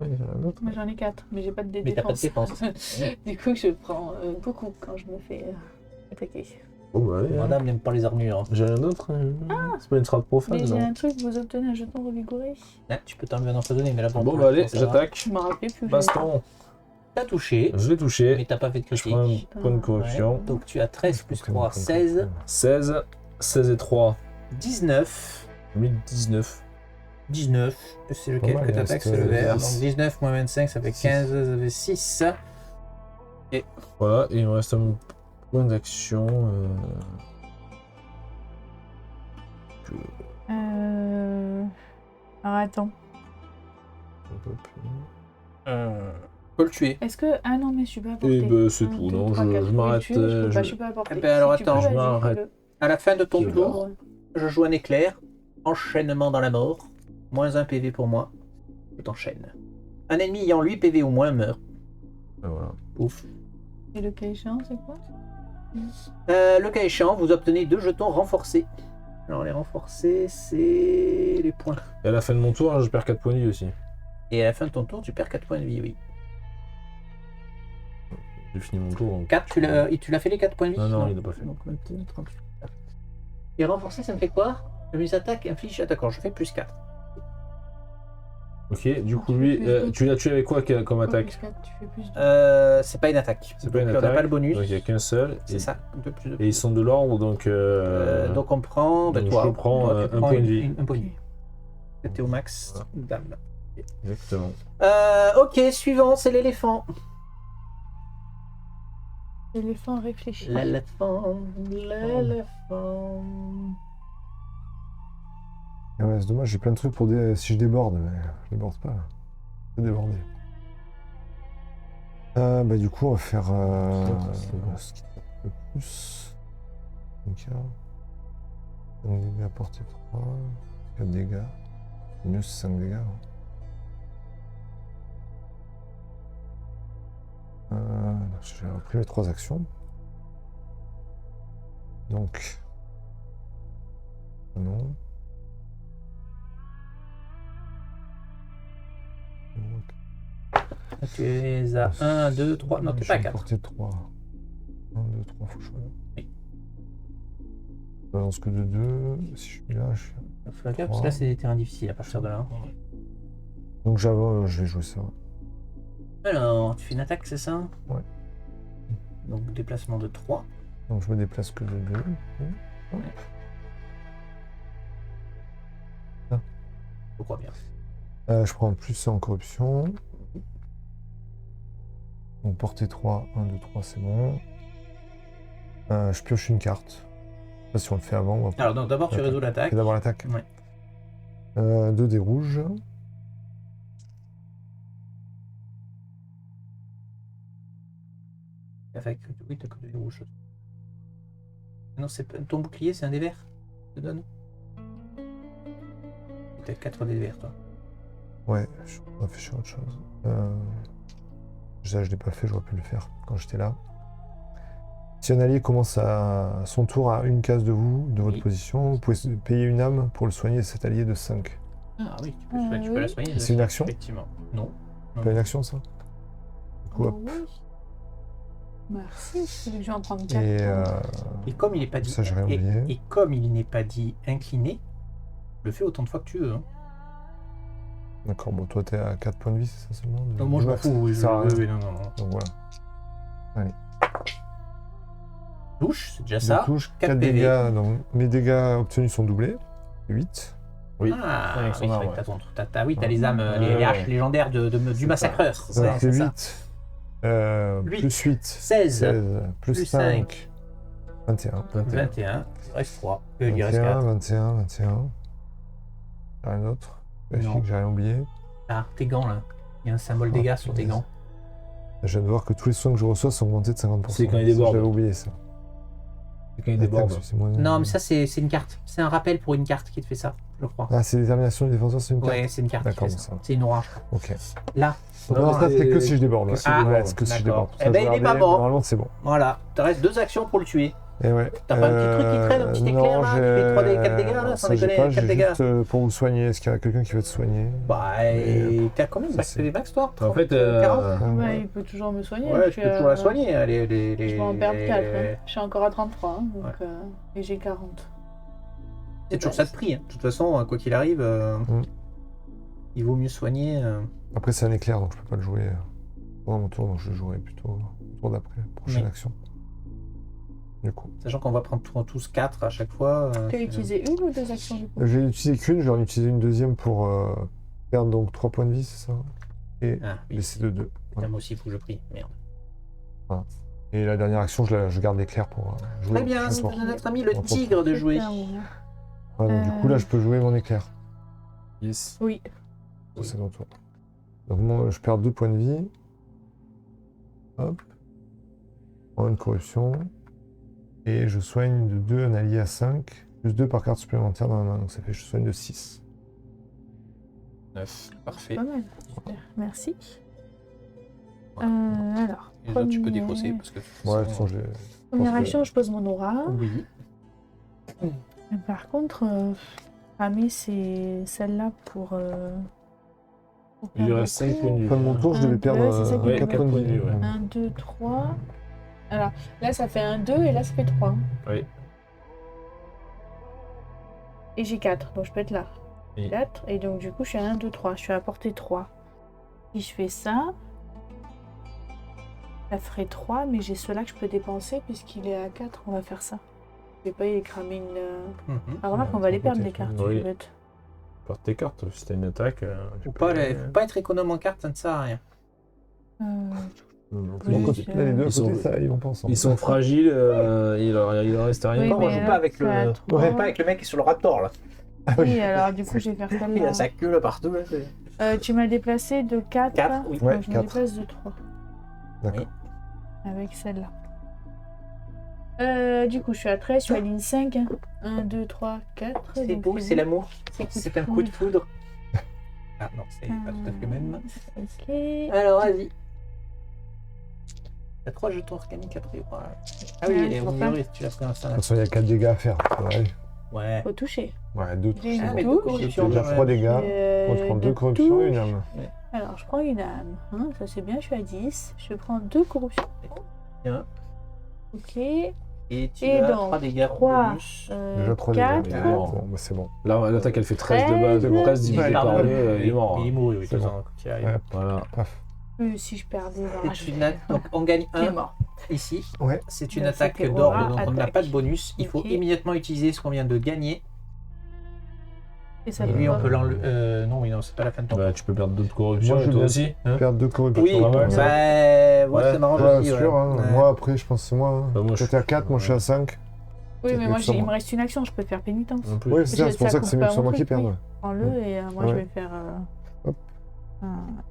Ouais, il y en a un autre. Moi j'en ai 4, mais j'ai pas de Mais t'as pas de défense. défense. Du coup, je prends beaucoup quand je me fais attaquer. Bon, bah allez, hein. Madame n'aime pas les armures. Hein. J'ai un autre. C'est pas une trappe profane, Mais j'ai non? un truc, vous obtenez un jeton revigoré. Ah, tu peux t'enlever un empoisonné, mais là, Bon, pour bah allez, l'instant, ça va. j'attaque. Je me rappelais plus. Baston. T'as touché, Je l'ai touché. mais t'as pas fait de Je prends un critique. point de corruption. Ouais. Donc tu as 13 plus C'est mon 3, point de 16, corruption. 16. 16 et 3. 19. 1019. 19. C'est lequel Pas mal, que il t'attaques, reste, c'est le vert. 10. Donc 19 moins 25, ça fait 15, ça fait 6. Voilà, et il me reste un point d'action. Alors attends. Faut le tuer. Est-ce que. Ah non, mais je suis pas à portée. Et bah, c'est 1, tout, 2, non, 3, je 4. m'arrête, Je suis pas à portée. Eh ben, alors, Si tu peux, attends, je vas-y, m'arrête. fais-le. À la fin de ton Je tour, je joue un éclair. Enchaînement dans la mort. Moins 1 PV pour moi. Je t'enchaîne. Un ennemi ayant 8 PV ou moins meurt. Et voilà. Ouf. Et le cas échéant, c'est quoi? Le cas échéant, vous obtenez 2 jetons renforcés. Alors les renforcés, c'est les points. Et à la fin de mon tour, je perds 4 points de vie aussi. Et à la fin de ton tour, tu perds 4 points de vie, oui. J'ai fini mon tour. Donc... 4, tu l'as fait les 4 points de vie? Non, il l'a pas fait. Donc 21, 38. Et renforcé, ça me fait quoi? Mes attaques infligent. D'accord, je fais plus 4. Ok, du coup, lui, tu l'as tué avec quoi comme attaque? Plus 4, tu fais plus de... C'est pas une attaque. C'est pas Donc, une on n'a attaque. pas le bonus. Donc il n'y a qu'un seul. C'est Et- ça. 2 plus 2. Et ils sont de l'ordre, donc. Donc on prend. donc toi, je prends toi, tu un prends point de vie. Un point de vie. C'était au max. Voilà. Dame. Exactement. Ok, suivant, c'est l'éléphant. L'éléphant réfléchit. L'éléphant. L'éléphant. Ah ouais, c'est dommage, j'ai plein de trucs pour si je déborde, mais je déborde pas. Je vais déborder. Bah du coup, on va faire c'est bon. ce qui est le plus. Donc, 5 dégâts portée 3, 4 dégâts. Le mieux c'est 5 dégâts. J'ai repris mes 3 actions. Donc. Non. Tu es à 1, 2, 3. Non, t'es pas à 4. Portée 3. 1, 2, 3, faut que je sois là. Oui. Je balance que de 2. Si je suis là, je suis. Faut la faire, parce que là, c'est des terrains difficiles à partir de là. Donc j'avance, je vais jouer ça. Alors, tu fais une attaque, c'est ça? Ouais. Donc, déplacement de 3. Donc je me déplace que de 2. Je crois bien. Je prends plus en corruption. Donc portée 3, 1, 2, 3, c'est bon. Je pioche une carte. Je sais pas si on le fait avant ou après. Alors, donc, d'abord, tu Attaque. résous l'attaque. C'est d'abord l'attaque. Ouais. 2 dés rouges. Avec, oui, t'as que des rouges. Non, c'est pas... ton bouclier, c'est un dé vert. Je te donne. Peut-être 4 dés verts, toi. Ouais, je réfléchir à autre chose. Ça, je l'ai pas fait, j'aurais pu le faire quand j'étais là. Si un allié commence à son tour à une case de vous, de votre Oui. position, vous pouvez payer une âme pour le soigner cet allié de 5. Ah oui, tu peux, Ah, tu oui. peux la soigner. C'est une action? Effectivement. Non. Pas une action ça? Du coup, hop. Oh, oui. Merci, c'est que je vais en prendre 4. Et Et comme il n'est pas dit, Ça, j'ai rien oublié. et comme il n'est pas dit incliné, le fais autant de fois que tu veux. Hein. d'accord, bon toi t'es à 4 points de vie, c'est ça seulement? Non, moi je m'en max. fous. Oui, Ça sert à rien. oui, non, non, non. Donc voilà. Touche, c'est déjà Deux ça. touches, 4 4 PV. dégâts, donc mes dégâts obtenus sont doublés. 8. Oui. Ah, Avec oui, son c'est arme, vrai que ouais. t'as les âmes, les Ouais. haches légendaires du C'est massacreur. Ça Ouais, fait c'est ça. 8. Huit. Plus 8. 16, 16. Plus plus 5. 21. 21, il reste 3. Il reste 21, 4. 21, 21. Rien d'autre. Vérifie Non. que j'ai rien oublié. Ah, tes gants là. Il y a un symbole Ah, dégâts sur tes punaise. gants. Je viens de voir que tous les soins que je reçois sont augmentés de 50%. C'est quand il Ça, déborde. J'avais oublié ça. C'est quand il déborde. C'est moins- Non, mais ça c'est une carte. C'est un rappel pour une carte qui te fait ça. je crois. Ah, c'est détermination du défenseur, c'est une carte. Ouais, c'est une carte. D'accord, qui fait bon, ça. ça va. C'est une aura, je crois. Ok. Là, Donc, pour l'instant, c'est que si je déborde. que si je déborde. C'est que si je D'accord. déborde. Eh ben, il est pas mort. Normalement, c'est bon. voilà. Il te reste 2 actions pour le tuer. Et ouais. T'as pas un petit truc qui traîne, un petit éclair, là, qui fait 3 dégâts, 4 dégâts, là, sans ça, j'ai déconner, pas, 4 j'ai dégâts. juste pour vous soigner. Est-ce qu'il y a quelqu'un qui veut te soigner? Bah, et t'as combien de ça, c'est- des max, toi? En fait, 40? Ouais, il peut toujours me soigner. Ouais, puis, tu peux toujours la soigner. Je vais en perdre 4. les- Je suis encore à 33, hein, donc, Ouais. et j'ai 40. C'est toujours ça de prix. Hein. De toute façon, quoi qu'il arrive, il vaut mieux soigner. Après, c'est un éclair, donc je peux pas le jouer pendant mon tour, donc je le jouerai plutôt au tour d'après, prochaine Oui. action. Du coup. Sachant qu'on va prendre tous 4 à chaque fois. Tu as utilisé une ou 2 actions du coup? J'ai utilisé qu'une, je vais en utiliser une deuxième pour perdre donc 3 points de vie, c'est ça? Et Ah, oui. laisser de 2. Putain, moi aussi, il faut que je prie. Merde. Et la dernière action, je garde l'éclair pour jouer. Très bien, je c'est pense. à notre ami le On tigre de jouer. Super, bon. Ouais, donc, du coup, là, je peux jouer mon éclair. Yes. Oui. C'est mon tour. Donc, moi, je perds 2 points de vie. Hop. En une corruption. Et je soigne de 2 un allié à 5, plus 2 par carte supplémentaire dans la main. Donc, ça fait que je soigne de 6. 9. Parfait. Pas mal. Super. Merci. Voilà. Alors, Et les autres, tu peux premier- défausser parce que. Ouais, de toute façon, j'ai. première pense que- action, je pose mon aura. Oui. Et par contre, cramer c'est celle-là pour Il lui reste 5 points de vie. Fin de mon tour, je devais Un, perdre deux, c'est ça qui 4 fait points de mal. vie. Ouais. 1, 2, 3. Alors, là, ça fait 1, 2 et là, ça fait 3. Oui. Et j'ai 4, donc je peux être là. Oui. 4, et donc du coup, je suis à 1, 2, 3. Je suis à portée 3. Si je fais ça, ça ferait 3, mais j'ai ceux-là que je peux dépenser puisqu'il est à 4. On va faire ça. Je vais pas y cramer une. Ah, remarque, on va les perdre, les cartes. Oui. c'est bête. Par tes cartes, si t'as une attaque. Faut pas être économe en carte, ça ne sert à rien. Euh, Bon, Oui, quand c'est- là, les deux à Ils côté, sont- ça, ils vont pas ensemble. Ils sont fragiles, il leur reste rien. Oui, Non, on mais joue là, pas avec c'est à le. trois. On joue pas avec le mec qui est sur le raptor là. Oui, alors du coup, je vais faire Il a celle-là. sa queue là partout. Là, Tu m'as déplacé de 4. 4, oui. Ouais, je me 4. déplace de 3. D'accord. Avec celle-là. Du coup, je suis à 13, je suis à ligne 5. 1, 2, 3, 4. C'est beau, c'est l'amour. C'est C'est un coup de foudre. Ah non, c'est pas tout à fait le même. Ok. Alors, vas-y. T'as 3 jetons organiques après. Voilà. Ah oui, Ouais, et je on vois pas. minorise, tu l'as pris un De instant. toute façon, il y a 4 dégâts à faire. Ouais, Ouais. Faut toucher. ouais 2 J'ai une Ah, mais touche. deux corruptions, J'ai déjà 3 dégâts. On te prend 2 deux corruptions et une touches. âme. Alors, je prends une âme. Hein, ça c'est bien, je suis à 10. Je prends 2 corruptions. Bien. Ok. Et tu Et as donc, 3 dégâts trois. bonus. Déjà 3 4. dégâts. quatre. Bon, bah, c'est bon. Là, l'attaque elle fait 13 de base, 13. 13 divisé Ouais, par pardon. 2, il est mort. Il est mort, oui, de C'est toute bon. façon, quoi qu'il arrive. Ouais. Voilà. Paf. Si je perdais, Et voilà, tu n'as- donc on gagne il est 1 mort. ici. Ouais. C'est une Donc, attaque c'était d'ordre, aura, donc on n'a attaque. pas de bonus. Il faut Ok. immédiatement utiliser ce qu'on vient de gagner. Et ça Et peut lui, on pas- peut l'enlever. Non, oui, non, c'est pas la fin de ton Bah, tu peux perdre d'autres corruptions, Moi, je toi veux aussi. Hein Perdre 2 corruptions. Oui, pas mal, bah, ça. ouais, Ouais. ça m'arrange Ouais, aussi. sûr. ouais. Hein. Ouais. Moi, après, je pense que c'est moi. Hein. Bah, moi, Toi, t'es à 4, moi, je suis à 5. Oui, mais mieux moi, que sur il me moi. reste une action, je peux faire pénitence. En plus. Oui, c'est ça, Je- c'est pour ça ça que coupe c'est mieux pas que sur mon moi qui truc, oui. perd. Prends-le et moi, je Ouais. vais faire. Hop.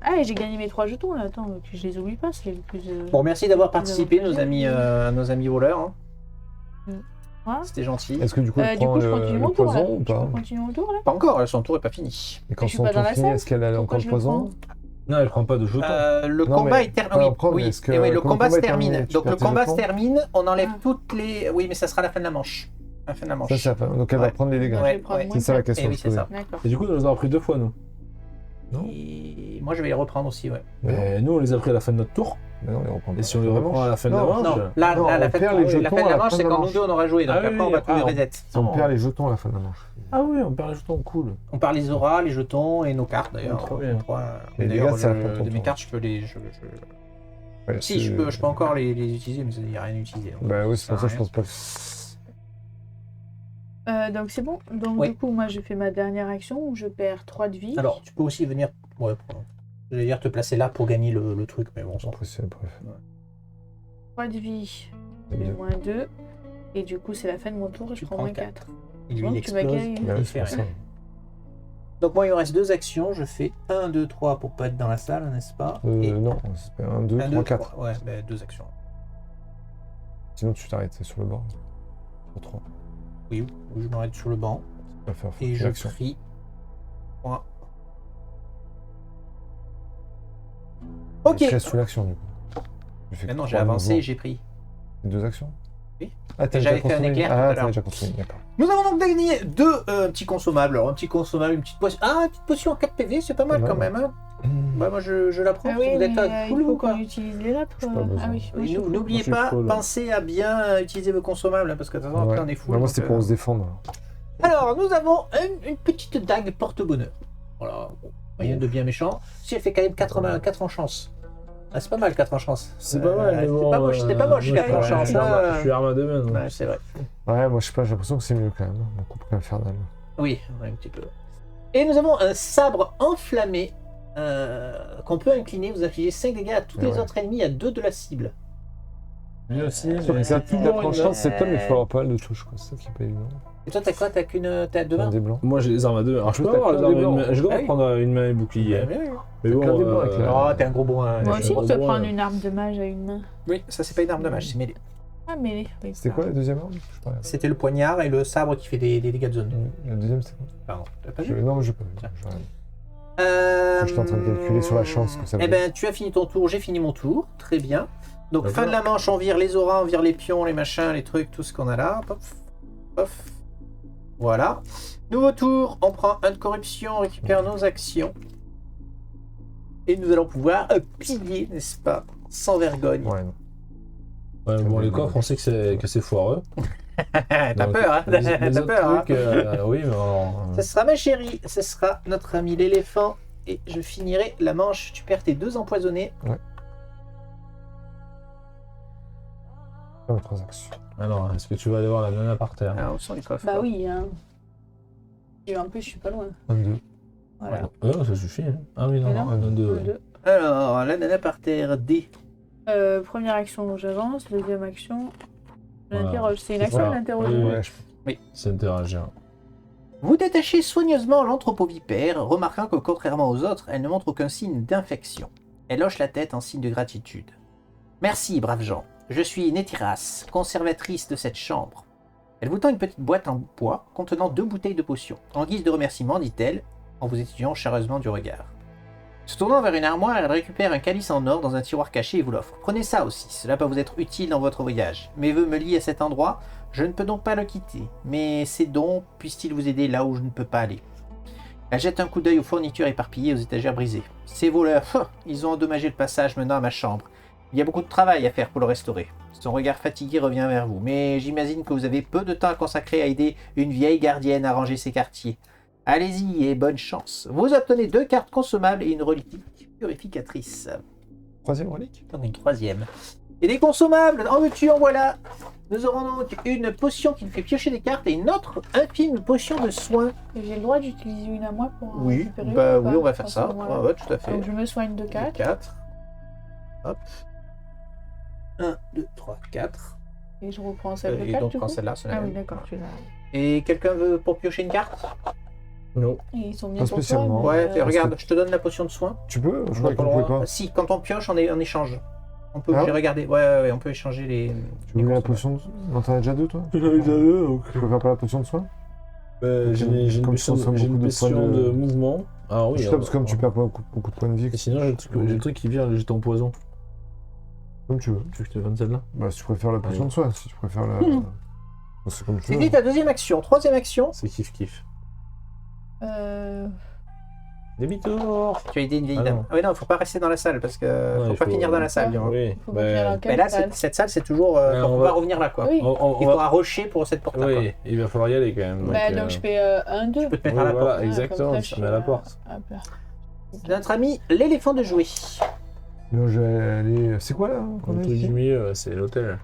Ah, et j'ai gagné mes 3 jetons là. Attends, que je les oublie pas, c'est le plus. Bon, merci d'avoir Plus participé, avantageux. nos amis voleurs. hein. Hein C'était gentil. Est-ce que du coup, elle Du prend coup, je continue le mon tour là. poison ou Je pas peux continuer mon tour là. Pas encore, son tour est pas fini. Et quand Je suis son pas dans tour la finit, salle. est-ce qu'elle a Pourquoi encore je le le poison prends Non, elle prend pas de jetons. Le Non, combat mais est pas terminé. en prendre, Oui, est-ce que et oui, le quand le combat combat se est terminé, termine. tu Donc perds le tes combat se jetons termine, on enlève Ah. toutes les. Oui, mais ça sera la fin de la manche. La fin de la manche. Ça, c'est la fin. Donc elle va Ouais. prendre les dégâts. Moi, je Ouais, vais prendre ouais. moins C'est ça la quatre. question Eh que oui, je c'est posais. ça. D'accord. Et du coup, on les a repris 2 fois, nous. Non. Et moi, je vais les reprendre aussi, ouais. Mais nous, on les a pris à la fin de notre tour. Mais non, on les reprend pas. Et si on les reprend à la fin de la Non, manche, Non, là, Non, là, la on fin perd de les la jetons fin de à la la manche, fin c'est de la quand nous manche. deux on aura joué. Donc Ah oui, après, oui, on va tous les ah, reset. On perd les jetons à la fin de la manche. Ah oui, on perd les jetons, cool. On parle les auras, les jetons et nos cartes d'ailleurs. Trop bien. Les D'ailleurs, dégâts, c'est à la fin de ton de mes tour. cartes, je peux les. Ouais, Si, c'est- je peux encore les utiliser, mais il n'y a rien à utiliser. donc. Bah oui, c'est pour ça que je rien. pense pas que. Donc c'est bon. Donc Oui. du coup, moi, je fais ma dernière action où je perds 3 de vie. Alors, tu peux aussi venir. Ouais, j'allais dire te placer là pour gagner le truc, mais bon, on s'en fout. Après, c'est bref. 3 de vie, C'est j'ai bien. moins 2. Et du coup, c'est la fin de mon tour et je Tu prends prends moins quatre. 4. Et lui, Bon, il tu m'as explose. gagné. Bah oui, Il c'est fait pour rien. ça. Donc, moi, il me reste 2 actions. Je fais 1, 2, 3 pour pas être dans la salle, n'est-ce pas Et Non, c'est pas 1, 2, 1, 3, 2, 4. 3. Ouais, bah, 2 actions. Sinon, tu t'arrêtes sur le bord. Pour 3. Oui, ou je m'arrête sur le banc. On va faire Et une je action. crie. Point. Ok. Je reste sous l'action du coup. Maintenant, j'ai avancé et j'ai pris. 2 actions. Oui. Ah, t'as J'avais déjà fait un construit. éclair tout à Ah, l'heure. t'as déjà construit, d'accord. Nous avons donc gagné deux petits consommables. Alors, un petit consommable, une petite potion. Ah, une petite potion en 4 PV, c'est pas mal Ouais. quand même. Hein. Bah, moi, je la prends. Ah parce que oui, vous êtes mais à full il faut ou pas qu'on utilise les lapes. J'ai pas besoin. Ah oui, moi, je suis full. N'oubliez je suis pas, full. pensez à bien utiliser vos consommables, hein, parce que de toute façon, après, on est full. Moi, donc, c'était pour se défendre. Alors, nous avons une petite dague porte-bonheur. Voilà, bon, rien de bien méchant. Si elle fait quand même 4 en chance. Ah, c'est pas mal 4 en chance. C'est pas mal, mais bon. C'était pas moche 4 en je chance. suis arme- hein. je suis arme à deux mains. donc. Ouais, c'est vrai. Ouais, moi, je sais pas, j'ai l'impression que c'est mieux quand même. Mon couple infernal. Oui, ouais, un petit peu. Et nous avons un sabre enflammé qu'on peut incliner. Vous infligez 5 dégâts à tous les Ouais. autres ennemis à 2 de la cible. Lui aussi, Sauf que ça a plus toujours de une- chance, c'est top, mais il faut avoir pas mal de touches, quoi. C'est ça qui est pas évident. Et toi, t'as quoi? T'as 2 mains? Des blancs. Moi j'ai les armes à deux mains. Alors je peux T'as avoir que les des armes à une blancs. main. Je dois Ah oui. prendre une main et bouclier. Bien, bien. Mais T'as bon. que des blancs avec la- Oh, t'es un gros bourrin. Moi je aussi, suis je peux pas prendre bon, une arme de mage à une main. Oui, ça, c'est pas une arme de mage, c'est mêlé. Ah, mais oui. C'était quoi la deuxième arme? Je sais pas. C'était le poignard et le sabre qui fait des dégâts de zone. La deuxième, c'était quoi? Pardon, t'as pas vu? Non, mais j'ai pas vu. Tiens. J'ai rien. Euh... J'étais en train de calculer sur la chance que ça Eh faisait. ben, tu as fini ton tour, j'ai fini mon tour. Très bien. Donc, D'accord. fin de la manche, on vire les auras, on vire les pions, les machins, les trucs, tout ce qu'on a là. Pof, pof. Voilà. Nouveau tour, on prend un de corruption, on récupère nos actions. Et nous allons pouvoir piller, n'est-ce pas? Sans vergogne. Ouais, non. Ouais, bon, les coffres, on sait que c'est foireux. T'as Donc, peur, hein? les T'as autres peur, hein? trucs, oui, mais alors, Ce sera ma chérie, ce sera notre ami l'éléphant. Et je finirai la manche. Tu perds tes 2 empoisonnés. Pas 3 actions. Alors, est-ce que tu vas aller voir la nana par terre? Ah, où sont les coffres? Bah oui, hein. Et en plus, je suis pas loin. 22. Voilà. Ça suffit. Hein. Ah oui, non, Mais non, non, un, deux. Un, deux. Alors, la nana par terre, D. Première action, j'avance. Deuxième action, je Voilà. l'interroge. C'est une C'est action, ça. je l'interroge. Oui, Ouais, je C'est interagir. Vous détachez soigneusement l'anthropovipère, remarquant que contrairement aux autres, elle ne montre aucun signe d'infection. Elle hoche la tête en signe de gratitude. Merci, braves gens. Je suis Nétiras, conservatrice de cette chambre. Elle vous tend une petite boîte en bois contenant 2 bouteilles de potions. En guise de remerciement, dit-elle, en vous étudiant chaleureusement du regard. Se tournant vers une armoire, elle récupère un calice en or dans un tiroir caché et vous l'offre. Prenez ça aussi, cela peut vous être utile dans votre voyage. Mes vœux me lient à cet endroit, je ne peux donc pas le quitter. Mais ces dons puissent-ils vous aider là où je ne peux pas aller? Elle jette un coup d'œil aux fournitures éparpillées et aux étagères brisées. Ces voleurs, ils ont endommagé le passage menant à ma chambre. Il y a beaucoup de travail à faire pour le restaurer. Son regard fatigué revient vers vous, mais j'imagine que vous avez peu de temps à consacrer à aider une vieille gardienne à ranger ses quartiers. Allez-y et bonne chance. Vous obtenez 2 cartes consommables et une relique purificatrice. Troisième relique. Donc une 3e. Et des consommables, en veux-tu, en voilà. Nous aurons donc une potion qui nous fait piocher des cartes et une autre infime potion de soin. J'ai le droit d'utiliser une à moi pour Oui, récupérer bah ou pas oui, on va faire À ce ça. moment-là. Ouais, tout à fait. Donc je me soigne de 4. 4. Hop. 1, 2, 3, 4. Et je reprends celle de Et 4 donc du prends coup. celle-là, c'est la Ah oui, même. d'accord, tu l'as. Et quelqu'un veut pour piocher une carte? Non. Et ils sont bien Pas pour toi, spécialement. mais, Ouais, euh, regarde, je te donne la potion de soin. Tu peux? Je On crois a qu'on pas pouvait le droit. pas. Si, quand on pioche, on échange. On peut, Ah. j'ai regardé. Ouais, on peut échanger les. Tu veux la potion de... Non, t'en as déjà 2 toi? J'en avais déjà deux, donc. Tu peux faire pas la potion de soin? J'ai une Comme question, ça, ça j'ai une beaucoup de question points de- de mouvement. Ah oui. Je sais pas, parce que comme tu perds pas beaucoup de points de vie. Et sinon, j'ai le truc qui vient, j'ai ton poison. Comme tu veux. Tu veux que je te donne celle-là? Bah, si tu préfères la potion Allez. de soin, si tu préfères la. C'est comme tu veux. C'était ta 2e action. 3e action, C'est kiff. euh, Demi-tour. tu as aidé une vieille Ah dame. non. Ah oui, non, faut pas rester dans la salle parce que Ouais, faut il pas faut- finir dans la salle. Ah. Durand. Oui. faut que j'aille dans Mais quelle là, salle cette salle, c'est toujours. Ouais, on on peut va- pas revenir là, quoi. Oui. Il faudra rusher pour cette porte-là, quoi. Oui, il va falloir y aller quand même. Bah, donc je fais 1, 2. Tu peux te mettre Oui, à la voilà, porte. exactement, tu te mets à la porte. Notre ami l'éléphant de jouet. Non, je vais aller. C'est quoi là qu'on Le a truc ici du milieu, c'est l'hôtel.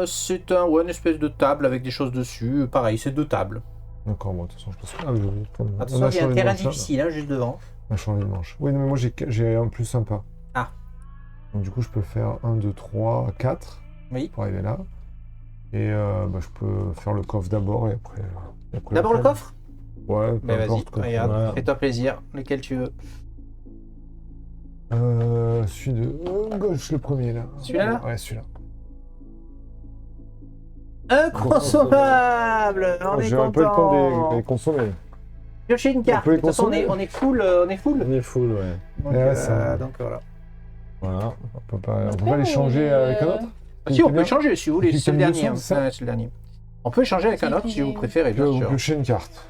C'est une espèce de table avec des choses dessus. Pareil, c'est 2 tables. D'accord, bon, de toute façon, je pense que. Ah, oui, j'ai oublié de prendre. Attention, On a il y a un changé de terrain manche, là. difficile, hein, juste devant. On a changé de manche. Oui, non, mais moi j'ai un plus sympa. Ah. Donc du coup, je peux faire 1, 2, 3, 4 Oui. pour arriver là. Et bah, je peux faire le coffre d'abord et après. D'abord le après. coffre? Ouais, peu Mais vas-y, importe, quoi. regarde, Voilà. fais-toi plaisir, lequel tu veux. Celui de gauche, le premier là. Celui-là, là Ouais, celui-là. Inconsommable. On est J'ai un peu le temps content. de les consommer. Piocher une carte. peut les De toute façon, consommer. on est full. On est full. On est full, ouais. Donc, Ouais, ça- donc voilà. Voilà. On peut pas les changer avec un autre. Si, on peut échanger si vous voulez. Qui C'est le combine dernier. le son, c'est ça Ouais, c'est le dernier. On peut échanger avec un autre si vous préférez, Vous bien sûr. piocher une carte.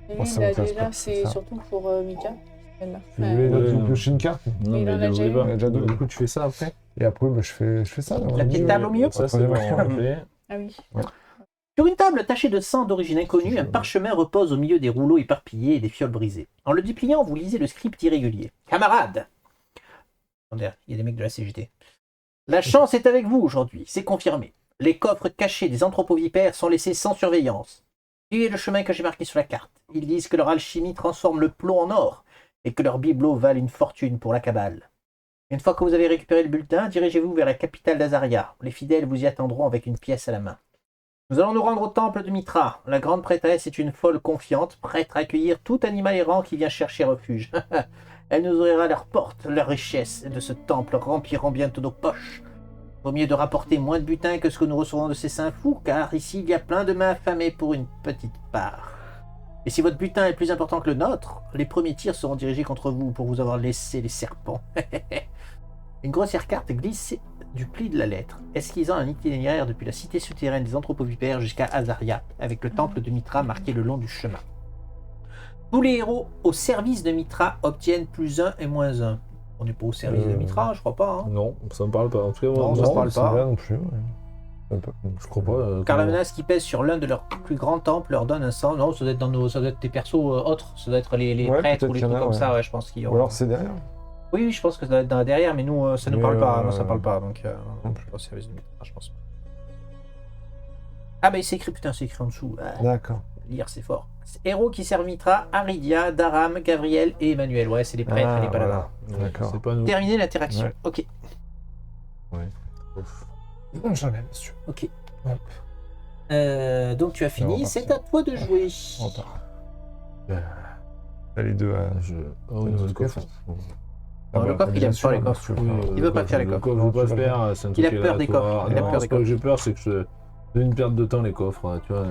Et Moi, lui, ça là, m'intéresse déjà, pas, c'est ça. surtout pour Mika. Celle-là. Vous voulez Ouais, vous non. piocher une carte Non, Il mais en a déjà désolé eu. pas. Il y a déjà deux. Du coup, tu fais ça après. Et après, bah, je fais ça. là, La petite milieu. table au milieu. Ça, c'est bon. Troisième action. Après. Ah oui. Sur une table tachée de sang d'origine inconnue, un parchemin repose au milieu des rouleaux éparpillés et des fioles brisées. En le dépliant, vous lisez le script irrégulier. Camarades! Attendez, il y a des mecs de la CGT. La chance est avec vous aujourd'hui, c'est confirmé. Les coffres cachés des anthropovipères sont laissés sans surveillance. Suivez le chemin que j'ai marqué sur la carte. Ils disent que leur alchimie transforme le plomb en or et que leurs bibelots valent une fortune pour la cabale. Une fois que vous avez récupéré le bulletin, dirigez-vous vers la capitale d'Azaria. Les fidèles vous y attendront avec une pièce à la main. Nous allons nous rendre au temple de Mitra. La grande prêtresse est une folle confiante, prête à accueillir tout animal errant qui vient chercher refuge. Elle nous ouvrira leurs portes, leurs richesses de ce temple rempliront bientôt nos poches. Vaut mieux de rapporter moins de butin que ce que nous recevons de ces saints fous, car ici il y a plein de mains affamées pour une petite part. Et si votre butin est plus important que le nôtre, les premiers tirs seront dirigés contre vous pour vous avoir laissé les serpents. Une grossière carte glisse du pli de la lettre, esquissant un itinéraire depuis la cité souterraine des anthropovipères jusqu'à Azaria, avec le temple de Mitra marqué le long du chemin. Tous les héros au service de Mitra obtiennent +1 et -1. On n'est pas au service de Mitra, je crois pas. Hein. Non, ça me parle pas. En tout cas, Non, moi, ça non, me parle c'est pas. bien non plus. Ouais. Un peu. je crois pas. Car la comment- menace qui pèse sur l'un de leurs plus grands temples leur donne un sens. Non, ça doit être ça doit être des persos autres. Ça doit être les Ouais, prêtres peut-être ou les qu'il y en trucs a, comme ouais. ça. Ouais, je pense qu'ils ont. Ou alors c'est derrière. Oui, je pense que ça doit être derrière, mais nous, ça ne Mais, parle pas. Non, ça parle pas. Donc, non je suis pas au service de Mitra, je pense. Ah, mais c'est écrit, putain, c'est écrit en dessous. Ah, D'accord. lire, c'est fort. Héros qui servent Mitra, Aridia, Daram, Gabriel et Emmanuel. Ouais, c'est les prêtres et les paladins. voilà. D'accord. C'est pas nous. Terminer l'interaction. Ouais. Ok. J'en ai, monsieur. Ok. Hop. Donc tu as On fini, va c'est à toi de jouer. On part. T'as les deux à. Oh, oui, le coffre. Non, le coffre, il aime pas les coffres. Il veut pas faire les coffres. Je veux pas le faire, c'est un truc Il a peur des aléatoire. coffres, il a Non, peur c'est des pas que j'ai peur, c'est que c'est une perte de temps les coffres, tu vois.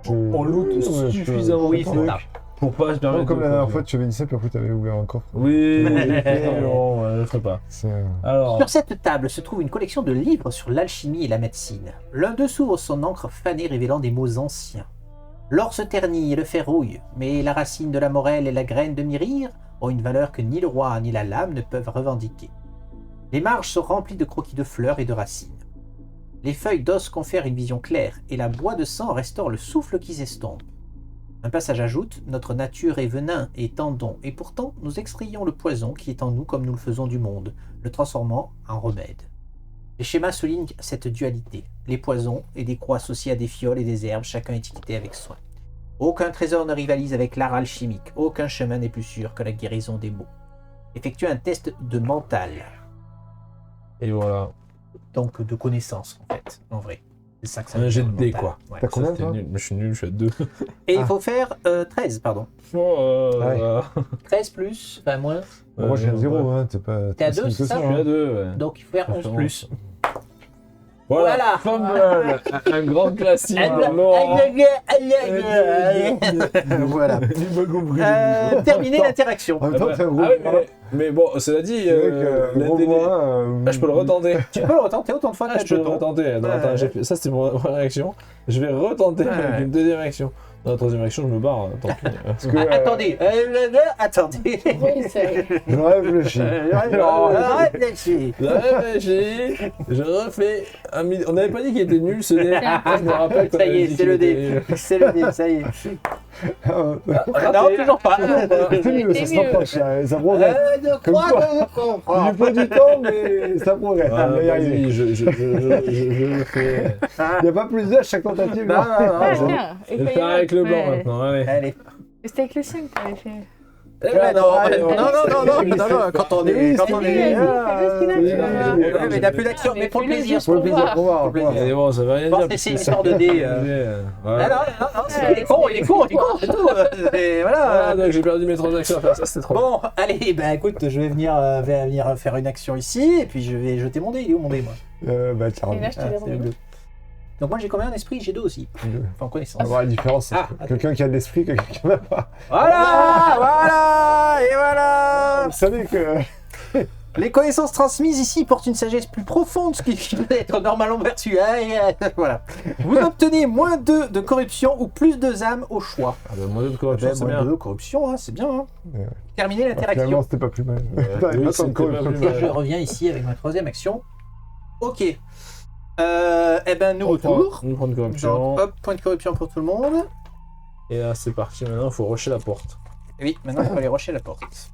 On loot suffisamment Oui, de c'est trucs ça. pour pas se permettre Comme de la dernière coffrer. fois, tu avais dit ça, puis après, tu avais ouvert un coffre. Oui, non, je le ferai pas. C'est. Alors, Sur cette table se trouve une collection de livres sur l'alchimie et la médecine. L'un d'eux s'ouvre son encre fanée révélant des mots anciens. L'or se ternit et le fer rouille, mais la racine de la morelle et la graine de myrir ont une valeur que ni le roi ni la lame ne peuvent revendiquer. Les marges sont remplies de croquis de fleurs et de racines. Les feuilles d'os confèrent une vision claire et la bois de sang restaure le souffle qui s'estompe. Un passage ajoute « Notre nature est venin et tendon, et pourtant nous extrayons le poison qui est en nous comme nous le faisons du monde, le transformant en remède. » Les schémas soulignent cette dualité, les poisons et des croix associées à des fioles et des herbes, chacun étiqueté avec soin. Aucun trésor ne rivalise avec l'art alchimique, aucun chemin n'est plus sûr que la guérison des maux. Effectuez un test de mental, et voilà. donc de connaissance en fait, en vrai. C'est ça que ça Un veut jet dire, de le dés, mental. quoi. Ouais. T'as combien, Ça, c'était toi nul. Mais je suis nul, je suis à 2. Et il faut faire 13, pardon. 13 plus, enfin moins, Moi, j'ai un 0, hein. T'es pas. T'es à pas deux, si c'est que ça Je suis à 2, ouais. donc il faut faire 11 plus. Voilà, Fumble, un grand classique. Voilà. Terminer l'interaction. En même temps, t'es un gros. Ah oui, mais bon, cela dit, C'est vrai que la gros télé- bois, je peux le retenter. Tu peux le retenter autant de fois que Je tu peux le veux. retenter. Non, Ouais. attends, ça c'était mon première réaction. Je vais retenter Ouais. avec une deuxième action. Dans la troisième action, je me barre. Tant pis. Parce que, Attendez, attendez. Oui, c'est. Je réfléchis. Réfléchis. Je refais un million. On n'avait pas dit qu'il était nul ce dé. Je me rappelle qu'on Ça y avait est, dit c'est qu'il le était dé. nul. C'est le dé, ça y est. Non, Raté. toujours pas. Ça se rapproche, hein, ça progresse. Je Comme crois quoi. que je comprends. Il faut du temps, mais ça progresse. Ah, On va y arriver. vas-y, je le fais. Il n'y a pas plus d'âge chaque tentative. Non, non, non. Ah, je- tiens. Je vais le faire avec le blanc Ouais. maintenant. Allez. Allez. C'était avec le 5 que t'avais fait. Non, allez, non, on- non, quand on est. Quand on C'est est. lui, c'est lui, oui, tu vois. oui, Ouais, mais il n'y a plus d'action, mais pour le plaisir. Pour le plaisir, voir. pour voir. Pour le plaisir. Allez, bon, ça veut rien Bon, dire. c'est une histoire de dés. Voilà. Ah non, il est con, c'est tout. Et Ah, voilà. donc j'ai perdu mes transactions à faire ça, c'était trop. Bon, allez, bah écoute, je vais venir faire une action ici, et puis je vais jeter mon dé. Il est où mon dé, moi Bah, tiens, Et là, je te Ah, l'ai c'est le remis. bleu. Donc moi j'ai combien en esprit? J'ai 2 aussi. Deux. Enfin en connaissance. On va voir la différence Ah, entre attends. quelqu'un qui a de l'esprit et quelqu'un qui n'en a pas. Voilà, et voilà. Vous savez que... Les connaissances transmises ici portent une sagesse plus profonde, ce qui doit être normalement vertu. Voilà. Vous obtenez moins 2 de corruption ou plus 2 âmes au choix. Ah ben, moins de corruption, c'est moins bien. 2 corruption, hein, c'est bien. Hein. Ouais. Terminer l'interaction. Finalement, c'était pas plus mal. oui, Pas tant de c'était pas corruption. plus mal. Et je reviens ici avec ma 3e action. Ok. Eh ben, nous retour. Nous prendre corruption. Donc, hop, point de corruption pour tout le monde. Et là, c'est parti. Maintenant, il faut rusher la porte. Et oui, maintenant, on va aller rusher la porte.